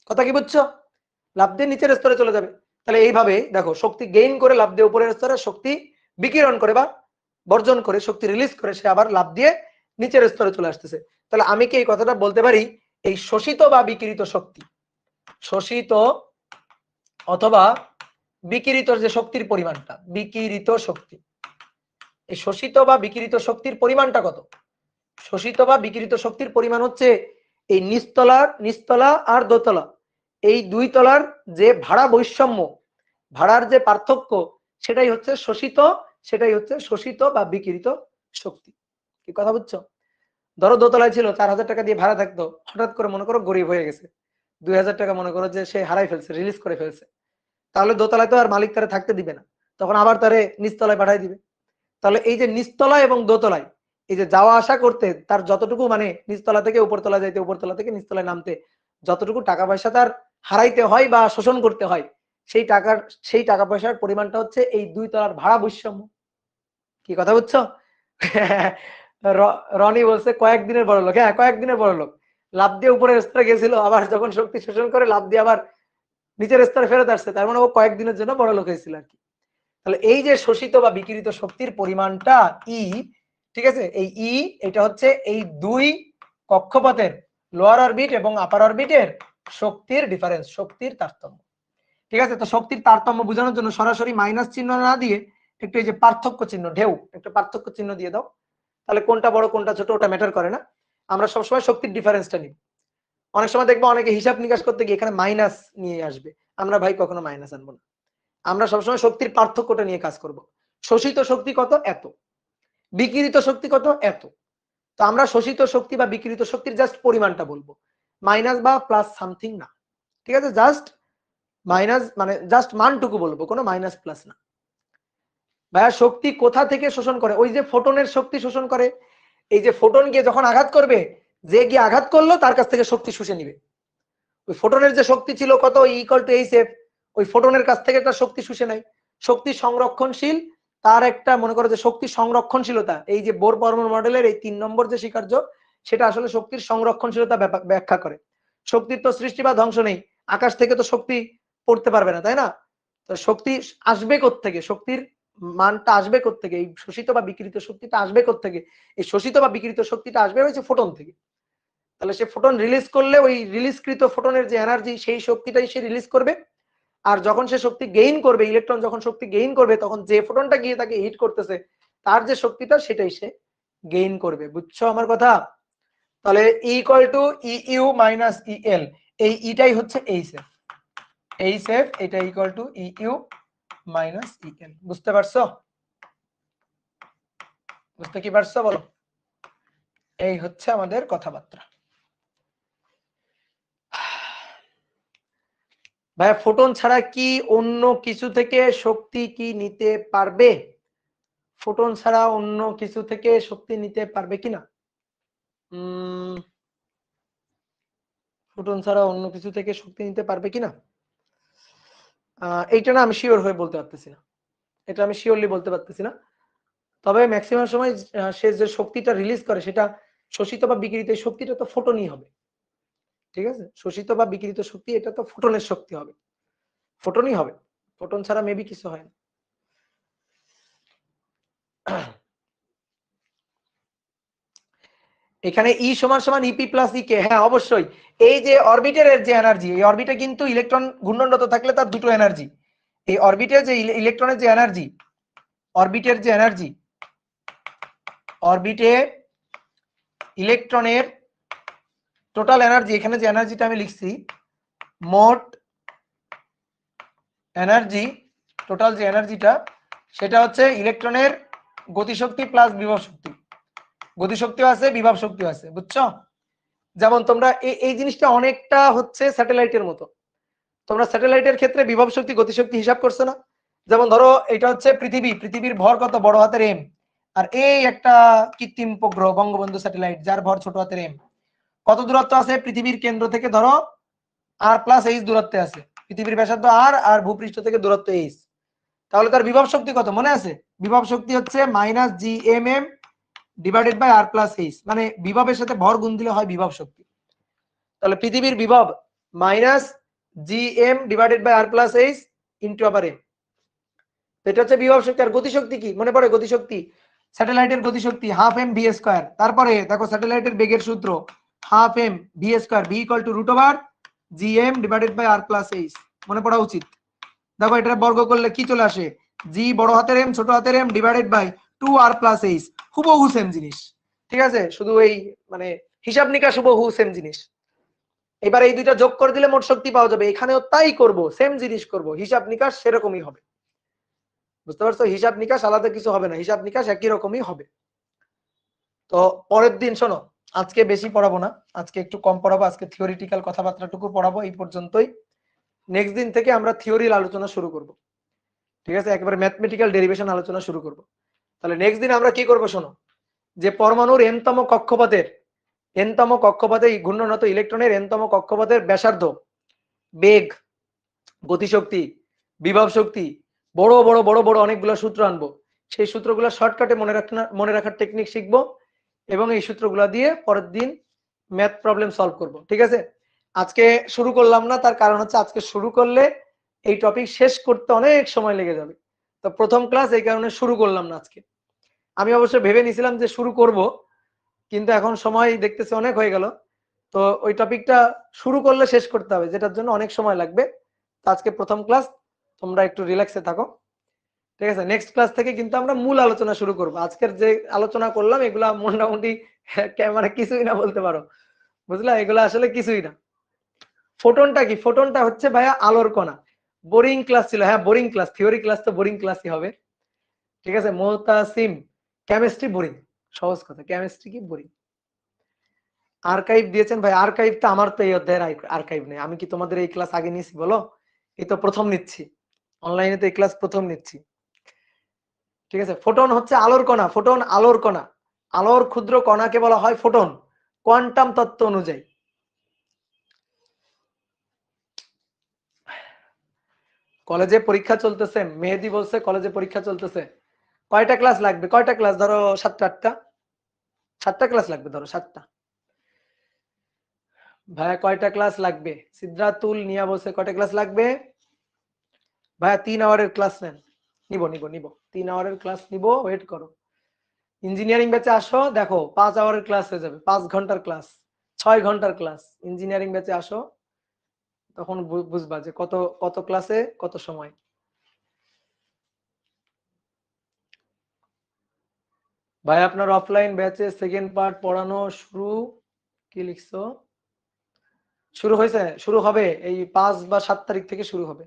কথা কি বুঝছো? লাফ দিয়ে নিচের স্তরে চলে যাবে। তাহলে এইভাবে দেখো, শক্তি গেইন করে লাফ দিয়ে উপরের স্তরে, শক্তি বিকিরণ করে বা বর্জন করে, শক্তি রিলিজ করে সে আবার লাফ দিয়ে নিচের স্তরে চলে আসতেছে। তাহলে আমি কি এই কথাটা বলতে পারি এই শোষিত বা বিকিরিত শক্তি, শোষিত অথবা বিকিরিত যে শক্তির পরিমাণটা, বিকিরিত শক্তি, এই শোষিত বা বিকিরিত শক্তির পরিমাণটা কত? শোষিত বা বিকিরিত শক্তির পরিমাণ হচ্ছে এই নিচতলা আর দোতলা, এই দুই তলার যে ভাড়া বৈষম্য, ভাড়ার যে পার্থক্য, সেটাই হচ্ছে শোষিত, সেটাই হচ্ছে শোষিত বা বিকিরিত শক্তি। কি কথা বুঝছো? ধরো দোতলায় ছিল, 4000 টাকা দিয়ে ভাড়া থাকতো, হঠাৎ করে মনে করো গরিব হয়ে গেছে, 2000 টাকা মনে করো যে সে হারাই ফেলছে, রিলিজ করে ফেলছে। তাহলে দোতলায় তো আর মালিক তারে থাকতে দিবে না, তখন আবার তারে নিচতলায় পাঠাই দিবে। তাহলে এই যে নিচতলায় এবং দোতলায় এই যে যাওয়া আসা করতে তার যতটুকু মানে নিচতলা থেকে উপরতলা যাইতে, উপরতলা থেকে নিচতলায় নামতে যতটুকু টাকা পয়সা তার হারাইতে হয় বা শোষণ করতে হয়, সেই টাকা পয়সার পরিমাণটা হচ্ছে এই দুই তলার ভাড়া বৈষম্য। কি কথা বুঝছো? রনি বলছে কয়েকদিনের বড় লোক। হ্যাঁ, কয়েকদিনের বড় লোক। লাফ দিয়ে উপরের স্তরে গেছিল, আবার যখন শক্তি শোষণ করে লাফ দিয়ে আবার নিচের স্তরে ফেরত আসছে, তার মানে ও কয়েকদিনের জন্য বড় লোক হয়েছিল আর কি। তাহলে এই যে শোষিত বা বিকিরিত শক্তির পরিমাণটা ই, ঠিক আছে, এই ই এটা হচ্ছে এই দুই কক্ষপথের লোয়ার অরবিট এবং আপার অরবিটের শক্তির ডিফারেন্স, শক্তির তারতম্য। ঠিক আছে, তো শক্তির তারতম্য বোঝানোর জন্য সরাসরি মাইনাস চিহ্ন না দিয়ে একটু এই যে পার্থক্য চিহ্ন, ঢেউ, একটা পার্থক্য চিহ্ন দিয়ে দাও। তাহলে কোনটা বড় কোনটা ছোট ওটা ম্যাটার করে না, আমরা সবসময় শক্তির ডিফারেন্সটা নিব। অনেক সময় দেখবো অনেকে হিসাব নিকাশ করতে গিয়ে এখানে মাইনাস নিয়ে আসবে, আমরা ভাই কখনো মাইনাস আনবো না, আমরা সবসময় শক্তির পার্থক্যটা নিয়ে কাজ করব। শোষিত শক্তি কত, এত, বিকিরিত শক্তি কত, এত। তো আমরা শোষিত শক্তি বা বিকিরিত শক্তির জাস্ট পরিমাণটা বলবো, মাইনাস বা প্লাস সামথিং না, ঠিক আছে, জাস্ট মাইনাস মানে জাস্ট মানটুকু বলবো, কোনো মাইনাস প্লাস না। ভাইয়া শক্তি কোথা থেকে শোষণ করে? ওই যে ফোটনের শক্তি শোষণ করে, এই যে ফোটন গিয়ে যখন আঘাত করবে, যে গিয়ে আঘাত করলো তার কাছ থেকে শক্তি শুষে নিবে। ওই ফোটনের যে শক্তি ছিল কত, ইকুয়াল টু এইচ এফ, ওই ফোটনের কাছ থেকে একটা শক্তি শুষে নেয়। শক্তি সংরক্ষণশীল, তার একটা মনে করো যে শক্তি সংরক্ষণশীলতা, এই যে বোর পরমাণু মডেলের এই 3 নম্বর যে স্বীকার্য, সেটা আসলে শক্তির সংরক্ষণশীলতা ব্যাখ্যা করে। শক্তির তো সৃষ্টি বা ধ্বংস নেই, আকাশ থেকে তো শক্তি পড়তে পারবে না, তাই না? তো শক্তি আসবে কোত্থেকে, শক্তির মানটা আসবে কোত্থেকে, এই শোষিত বা বিকিরিত শক্তিটা আসবে কোত্থেকে? এই শোষিত বা বিকিরিত শক্তিটা আসবে হচ্ছে ফোটন থেকে। তাহলে সে ফোটন রিলিজ করলে ওই রিলিজকৃত ফোটনের যে এনার্জি, সেই শক্তিটাই সে রিলিজ করবে। আর যখন সে শক্তি গেইন করবে, ইলেকট্রন যখন শক্তি গেইন করবে, তখন যে ফোটনটা গিয়ে তাকে হিট করতেছে, তার যে শক্তিটা সেটাই সে গেইন করবে। বুঝছো আমার কথা? তাহলে E equal to U minus E L, এই ইটাই হচ্ছে এইচ এফ, এটা equal to U minus E L. বুঝতে পারছো? বুঝতে কি পারছো বলো? এই হচ্ছে আমাদের কথাবার্তা। ভাই ফোটন ছাড়া কি অন্য কিছু থেকে শক্তি কি নিতে পারবে? ফোটন ছাড়া অন্য কিছু থেকে শক্তি নিতে পারবে কিনা? ফোটন ছাড়া অন্য কিছু থেকে শক্তি নিতে পারবে কিনা, এইটা না আমি শিওর হয়ে বলতে পারতেছি না, এটা আমি শিওরলি বলতে পারতেছি না। তবে ম্যাক্সিমাম সময় সে যে শক্তিটা রিলিজ করে, সেটা শোষিত বা বিকিরিত শক্তিটা তো ফোটনই হবে। ঠিক আছে, শোষিত বা বিকিরিত শক্তি এটা তো ফোটনের শক্তি হবে, ফোটনই হবে, ফোটন ছাড়া মেবি কিছু হয় না। এখানে ই সমান সমান ইপি প্লাস ই কে, হ্যাঁ অবশ্যই। এই যে অরবিটের যে এনার্জি, এই অরবিটে কিন্তু ইলেকট্রন ঘূর্ণনরত থাকলে তার দুটো এনার্জি, এই অরবিটের যে ইলেকট্রনের যে এনার্জি, অরবিটের যে এনার্জি, অরবিটে ইলেকট্রনের টোটাল এনার্জি, এখানে যে এনার্জিটা আমি লিখছি, মোট এনার্জি, টোটাল যে এনার্জিটা, সেটা হচ্ছে ইলেকট্রনের গতিশক্তি প্লাস বিভব শক্তি। গতিশক্তিও আছে, বিভব শক্তিও আছে, বুঝছো? যেমন তোমরা এই জিনিসটা অনেকটা হচ্ছে স্যাটেলাইটের মতো। তোমরা স্যাটেলাইটের ক্ষেত্রে বিভব শক্তি গতিশক্তি হিসাব করছো না? যেমন ধরো এটা হচ্ছে পৃথিবী, পৃথিবীর ভর কত, বড় হাতের এম, আর এই একটা কৃত্রিম উপগ্রহ বঙ্গবন্ধু স্যাটেলাইট, যার ভর ছোট হাতের এম। কত দূরত্ব আছে পৃথিবীর কেন্দ্র থেকে, ধরো আর প্লাস এইচ দূরত্বে আছে, পৃথিবীর ব্যাসার্ধ আর ভূপৃষ্ঠ থেকে দূরত্ব এইচ। তাহলে তার বিভব শক্তি কত মনে আছে? বিভব শক্তি হচ্ছে minus G M M divided by R plus H, মানে বিভবের সাথে ভর গুণ দিলে হয় বিভব শক্তি। তাহলে পৃথিবীর বিভব minus G M divided by R plus H into আবার এম, এটা হচ্ছে বিভব শক্তি। আর গতিশক্তি কি মনে পড়ে? গতিশক্তি, স্যাটেলাইটের গতিশক্তি হাফ এম ভি স্কয়ার। তারপরে দেখো স্যাটেলাইটের বেগের সূত্র half M V square, V equal to root over G M divided by R plus H, মনে পড়া উচিত। দেখো এটা বর্গ করলে কি চলে আসে, জি বড় হাতের এম ছোট হাতের M divided by 2 R plus H, হুবহু সেম জিনিস। ঠিক আছে, শুধু এই মানে হিসাব নিকাশ হুবহু সেম জিনিস। এবার এই দুইটা যোগ করে দিলে মোট শক্তি পাওয়া যাবে, এখানেও তাই করব, সেম জিনিস করব, হিসাব নিকাশ সেরকমই হবে। বুঝতে পারছো? হিসাব নিকাশ আলাদা কিছু হবে না, হিসাব নিকাশ একই রকমই হবে। তো পরের দিন শোনো, আজকে বেশি পড়াবো না, আজকে একটু কম পড়াবো, আজকে থিওরিটিক্যাল কথাবার্তাটুকু পড়াবো এই পর্যন্তই। নেক্সট দিন থেকে আমরা থিওরির আলোচনা শুরু করব, ঠিক আছে, একেবারে ম্যাথমেটিক্যাল ডেরিভেশন আলোচনা শুরু করব। তাহলে নেক্সট দিন আমরা কি করব শোনো, যে পরমাণুর এনতম কক্ষপথে ঘূর্ণনত ইলেকট্রনের এনতম কক্ষপথের ব্যাসার্ধ, বেগ, গতিশক্তি, বিভব শক্তি, বড় বড় বড় বড় অনেকগুলো সূত্র আনবো। সেই সূত্রগুলো শর্টকাটে মনে রাখার টেকনিক শিখবো এবং এই সূত্রগুলো দিয়ে পরের দিন ম্যাথ প্রবলেম সলভ করব। ঠিক আছে, আজকে শুরু করলাম না, তার কারণ হচ্ছে আজকে শুরু করলে এই টপিক শেষ করতে অনেক সময় লেগে যাবে। তো প্রথম ক্লাস, এই কারণে শুরু করলাম না আজকে। আমি অবশ্য ভেবে নিয়েছিলাম যে শুরু করব, কিন্তু এখন সময় দেখতেছি অনেক হয়ে গেল। তো ওই টপিকটা শুরু করলে শেষ করতে হবে, যেটার জন্য অনেক সময় লাগবে। তো আজকে প্রথম ক্লাস, তোমরা একটু রিল্যাক্সে থাকো। ঠিক আছে, নেক্সট ক্লাস থেকে কিন্তু আমরা মূল আলোচনা শুরু করব। আজকের যে আলোচনা করলাম এগুলা মোটামুটি মানে কিছুই না বলতে পারো, বুঝলা? এগুলো আসলে কিছুই না। ফোটনটা কি? ফোটনটা হচ্ছে ভাইয়া আলোর কণা। বোরিং ক্লাস ছিল, হ্যাঁ বোরিং ক্লাস, থিওরি ক্লাস তো বোরিং ক্লাসই হবে। ঠিক আছে, মোতাসিম, কেমিস্ট্রি বোরিং, সহজ কথা, কেমিস্ট্রি কি বোরিং। আর্কাইভ দিয়েছেন ভাই, আর্কাইভটা আমার তো এই অধ্যায়ের আর্কাইভ নেই। আমি কি তোমাদের এই ক্লাস আগে নিয়েছি বলো? এই তো প্রথম নিচ্ছি, অনলাইনে তো এই ক্লাস প্রথম নিচ্ছি। ঠিক আছে, ফোটন হচ্ছে আলোর কণা, ফোটন আলোর কণা, আলোর ক্ষুদ্র কণাকে বলা হয় ফোটন, কোয়ান্টাম তত্ত্ব অনুযায়ী। কলেজে পরীক্ষা চলতেছে, মেহেদি বলছে কলেজে পরীক্ষা চলতেছে। কয়টা ক্লাস লাগবে? কয়টা ক্লাস? ধরো 7টা 8টা, 7টা ক্লাস লাগবে, ধরো 7টা। ভাইয়া কয়টা ক্লাস লাগবে? সিদ্ধাতুল নিয়া বলছে কয়টা ক্লাস লাগবে? ভাইয়া 3 আওয়ারের ক্লাস নেন। নিব নিব নিব 3 আওয়ারের ক্লাস নিব, ওয়েট করো। ইঞ্জিনিয়ারিং ব্যাচে আসো, দেখো 5 আওয়ারের ক্লাস হয়ে যাবে, 5 ঘন্টার ক্লাস, 6 ঘন্টার ক্লাস। ইঞ্জিনিয়ারিং ব্যাচে আসো, তখন বুঝবা যে কত কত ক্লাসে কত সময়। ভাই আপনার অফলাইন ব্যাচে সেকেন্ড পার্ট পড়ানো শুরু, কি লিখছো? শুরু হয়েছে? শুরু হবে এই 5 বা 7 তারিখ থেকে শুরু হবে।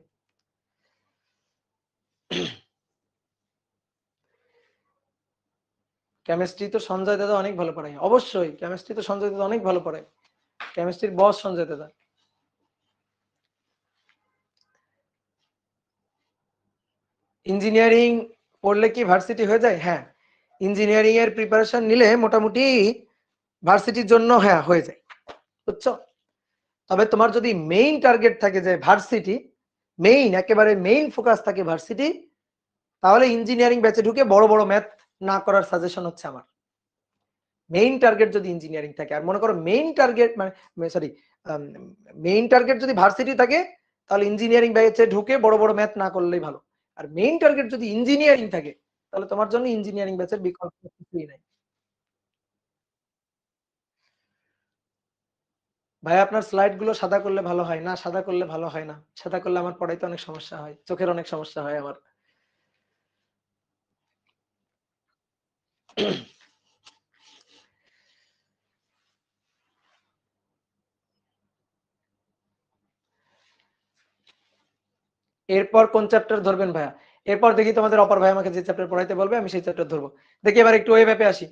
কেমিস্ট্রি তো সঞ্জয় দাদা অনেক ভালো পড়ায়, অবশ্যই কেমিস্ট্রি তো সঞ্জয় দাদা অনেক ভালো পড়ায়, কেমিস্ট্রির বস সঞ্জয় দাদা। ইঞ্জিনিয়ারিং পড়লে কি ভার্সিটি হয়ে যায়? হ্যাঁ, ইঞ্জিনিয়ারিং এর প্রিপারেশন নিলে মোটামুটি ভার্সিটির জন্য হ্যাঁ হয়ে যায়, বুঝছো? তবে তোমার যদি মেইন টার্গেট থাকে যে ভার্সিটি, মেইন একেবারে মেইন ফোকাস থাকে ভার্সিটি, তাহলে ইঞ্জিনিয়ারিং ব্যাচে ঢুকে বড় বড় ম্যাথ না করার সাজেশন হচ্ছে আমার। মেইন টার্গেট যদি ইঞ্জিনিয়ারিং থাকে, আর মনে করো মেইন টার্গেট মানে সরি, মেইন টার্গেট যদি ভার্সিটি থাকে, তাহলে ইঞ্জিনিয়ারিং ব্যাচে ঢুকে বড় বড় ম্যাথ না করলেই ভালো। আর মেইন টার্গেট যদি ইঞ্জিনিয়ারিং থাকে, তাহলে তোমার জন্য ইঞ্জিনিয়ারিং ব্যাচের বিকল্প কিছুই নাই। ভাই আপনার স্লাইড গুলো সাদা করলে ভালো হয় না? সাদা করলে ভালো হয় না, সাদা করলে আমার পড়াইতে অনেক সমস্যা হয়, চোখের অনেক সমস্যা হয় আমার। এরপর কোন চ্যাপ্টার ধরবেন ভাইয়া? এরপর দেখি তোমাদের অপর ভাই আমাকে যে চ্যাপ্টার পড়াইতে বলবে আমি সেই চ্যাপ্টার ধরবো। দেখি এবার একটু ওয়েব অ্যাপে আসি,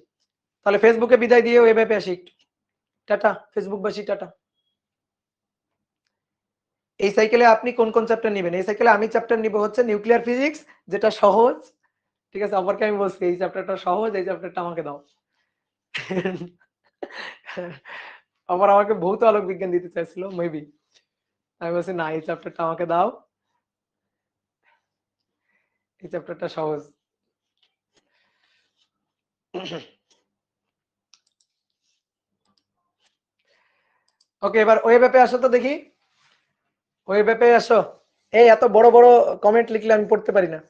তাহলে ফেসবুকে বিদায় দিয়ে ওয়েব অ্যাপে আসি একটু। টাটা ফেসবুকবাসী, টাটা। এই সাইকেলে আপনি কোন কোন চ্যাপ্টার নেবেন? এই সাইকেলে আমি চ্যাপ্টার নিব হচ্ছে নিউক্লিয়ার ফিজিক্স, যেটা সহজ। ঠিক আছে, অপরকে আমি বলছি এই চ্যাপ্টারটা সহজ, এই চ্যাপ্টারটা আমাকে দাও। আবার আমাকে ভৌত আলোক বিজ্ঞান দিতে চাইছিল মেবি, আমি বলছি না এই চ্যাপ্টারটা আমাকে দাও, এই চ্যাপ্টারটা সহজ। ওকে, এবার ওয়েব অ্যাপে আসো তো দেখি, ওয়েব অ্যাপে আসো। এই এত বড় বড় কমেন্ট লিখলে আমি পড়তে পারি না।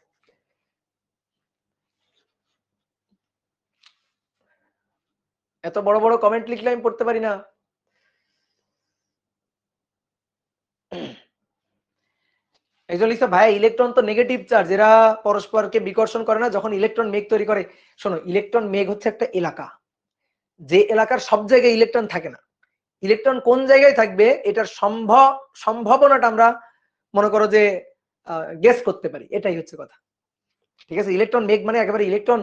এত বড় বড় কমেন্ট লিখলে আমি পড়তে পারি না। একজন লিখছে ভাই ইলেকট্রন তো নেগেটিভ চার্জ, এরা পরস্পরকে বিকর্ষণ করে না যখন ইলেকট্রন মেঘ তৈরি করে। শোনো, ইলেকট্রন মেঘ হচ্ছে একটা এলাকা, যে এলাকার সব জায়গায় ইলেকট্রন থাকে না। ইলেকট্রন কোন জায়গায় থাকবে এটার সম্ভাবনাটা আমরা মনে করো যে গেস করতে পারি, এটাই হচ্ছে কথা। ঠিক আছে, ইলেকট্রন মেঘ মানে একেবারে ইলেকট্রন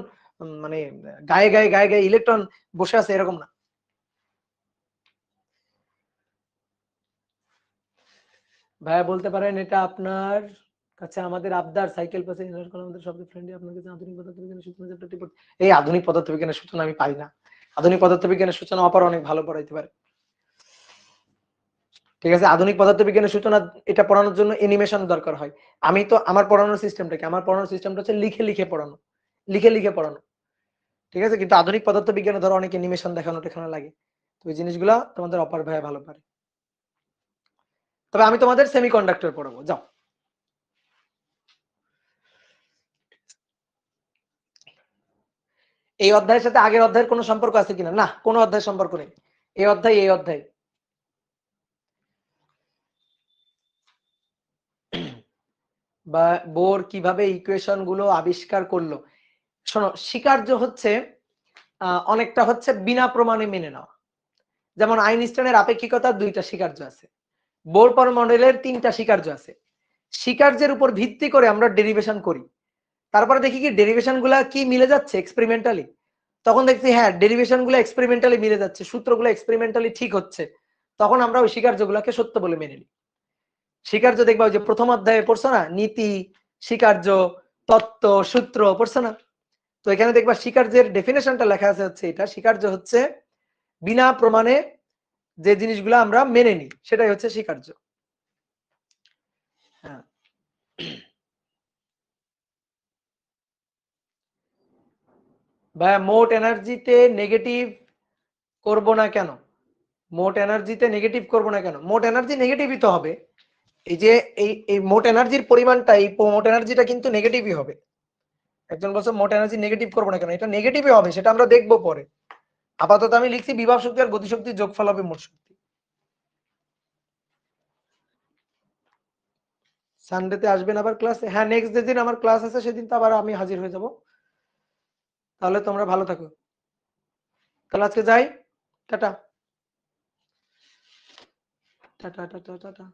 মানে গায়ে গায়ে গায়ে গায়ে ইলেকট্রন বসে আছে এরকম না। ভাইয়া বলতে পারেন এটা আপনার কাছে আমাদের আবদার, সাইকেল পাশে ইনস্টল করা আমাদের সবচেয়ে ফ্রেন্ডলি, আপনার কাছে আধুনিক পদার্থবিজ্ঞানের সূচনা চ্যাপ্টারটি পড়তে। এই আধুনিক পদার্থবিজ্ঞানের সূচনা আমি পাই না, আধুনিক পদার্থবিজ্ঞানের সূচনা অপার অনেক ভালো পড়াইতে পারে। ঠিক আছে, আধুনিক পদার্থবিজ্ঞানের সূচনা এটা পড়ানোর জন্য অ্যানিমেশন দরকার হয়। আমি তো আমার পড়ানোর সিস্টেমটা কি? আমার পড়ানোর সিস্টেমটা হচ্ছে লিখে লিখে পড়ানো। লিখে লিখে পড়ানো, ঠিক আছে? কিন্তু আধুনিক পদার্থবিজ্ঞানে ধরো অনেক অ্যানিমেশন দেখানো টেখানো লাগে, তো ওই জিনিসগুলা তোমাদের অপার ভাইয়া ভালো পারে। তবে আমি তোমাদের সেমিকন্ডাক্টর পড়াবো, যাও। এই অধ্যায়ের সাথে আগের অধ্যায়ের কোনো সম্পর্ক আছে কিনা? না, কোনো অধ্যায়ের সম্পর্ক নেই। এই অধ্যায় এই অধ্যায়। বা বোর কিভাবে ইকুয়েশন গুলো আবিষ্কার করলো। শোনো, স্বীকার্য হচ্ছে অনেকটা হচ্ছে বিনা প্রমাণে মেনে নেওয়া। যেমন আইনস্টাইনের আপেক্ষিকতার 2টা স্বীকার্য আছে, বোর মডেলের 3টা স্বীকার্য আছে। স্বীকার্যের উপর ভিত্তি করে আমরা ডেরিভেশন করি, তারপরে দেখি কি ডেরিভেশন গুলা কি মিলে যাচ্ছে এক্সপেরিমেন্টালি। তখন দেখছি হ্যাঁ ডেরিভেশন গুলো এক্সপেরিমেন্টালি মিলে যাচ্ছে, সূত্রগুলো এক্সপেরিমেন্টালি ঠিক হচ্ছে, তখন আমরা ওই স্বীকার্যগুলোকে সত্য বলে মেনে নিই। স্বীকার্য দেখবা ওই যে প্রথম অধ্যায়ে পড়ছো না, নীতি, স্বীকার্য, তত্ত্ব, সূত্র পড়ছো না? তো এখানে দেখবা স্বীকার্যের ডেফিনেশনটা লেখা আছে হচ্ছে এটা, স্বীকার্য হচ্ছে বিনা প্রমাণে যে জিনিসগুলো আমরা মেনে নিই সেটাই হচ্ছে স্বীকার্য। হ্যাঁ, ভাইয়া মোট এনার্জিতে নেগেটিভ করব না কেন? মোট এনার্জিতে নেগেটিভ করব না কেন? মোট এনার্জি নেগেটিভই তো হবে। এই যে এই মোট এনার্জির পরিমাণটা, এই মোট এনার্জিটা কিন্তু নেগেটিভই হবে। একজন বলছে মোট এনার্জি নেগেটিভ করব না কেন, এটা নেগেটিভই হবে, সেটা আমরা দেখবো পরে। আপাতত আমি লিখছি বিভব শক্তি আর গতিশক্তির যোগফল হবে মোট শক্তি। সানডেতে আসবেন আবার ক্লাসে? হ্যাঁ, নেক্সট যেদিন আমার ক্লাস আছে সেদিন তো আবার আমি হাজির হয়ে যাব। তাহলে তোমরা ভালো থাকো, তাহলে আজকে যাই। Tata tata tata tata.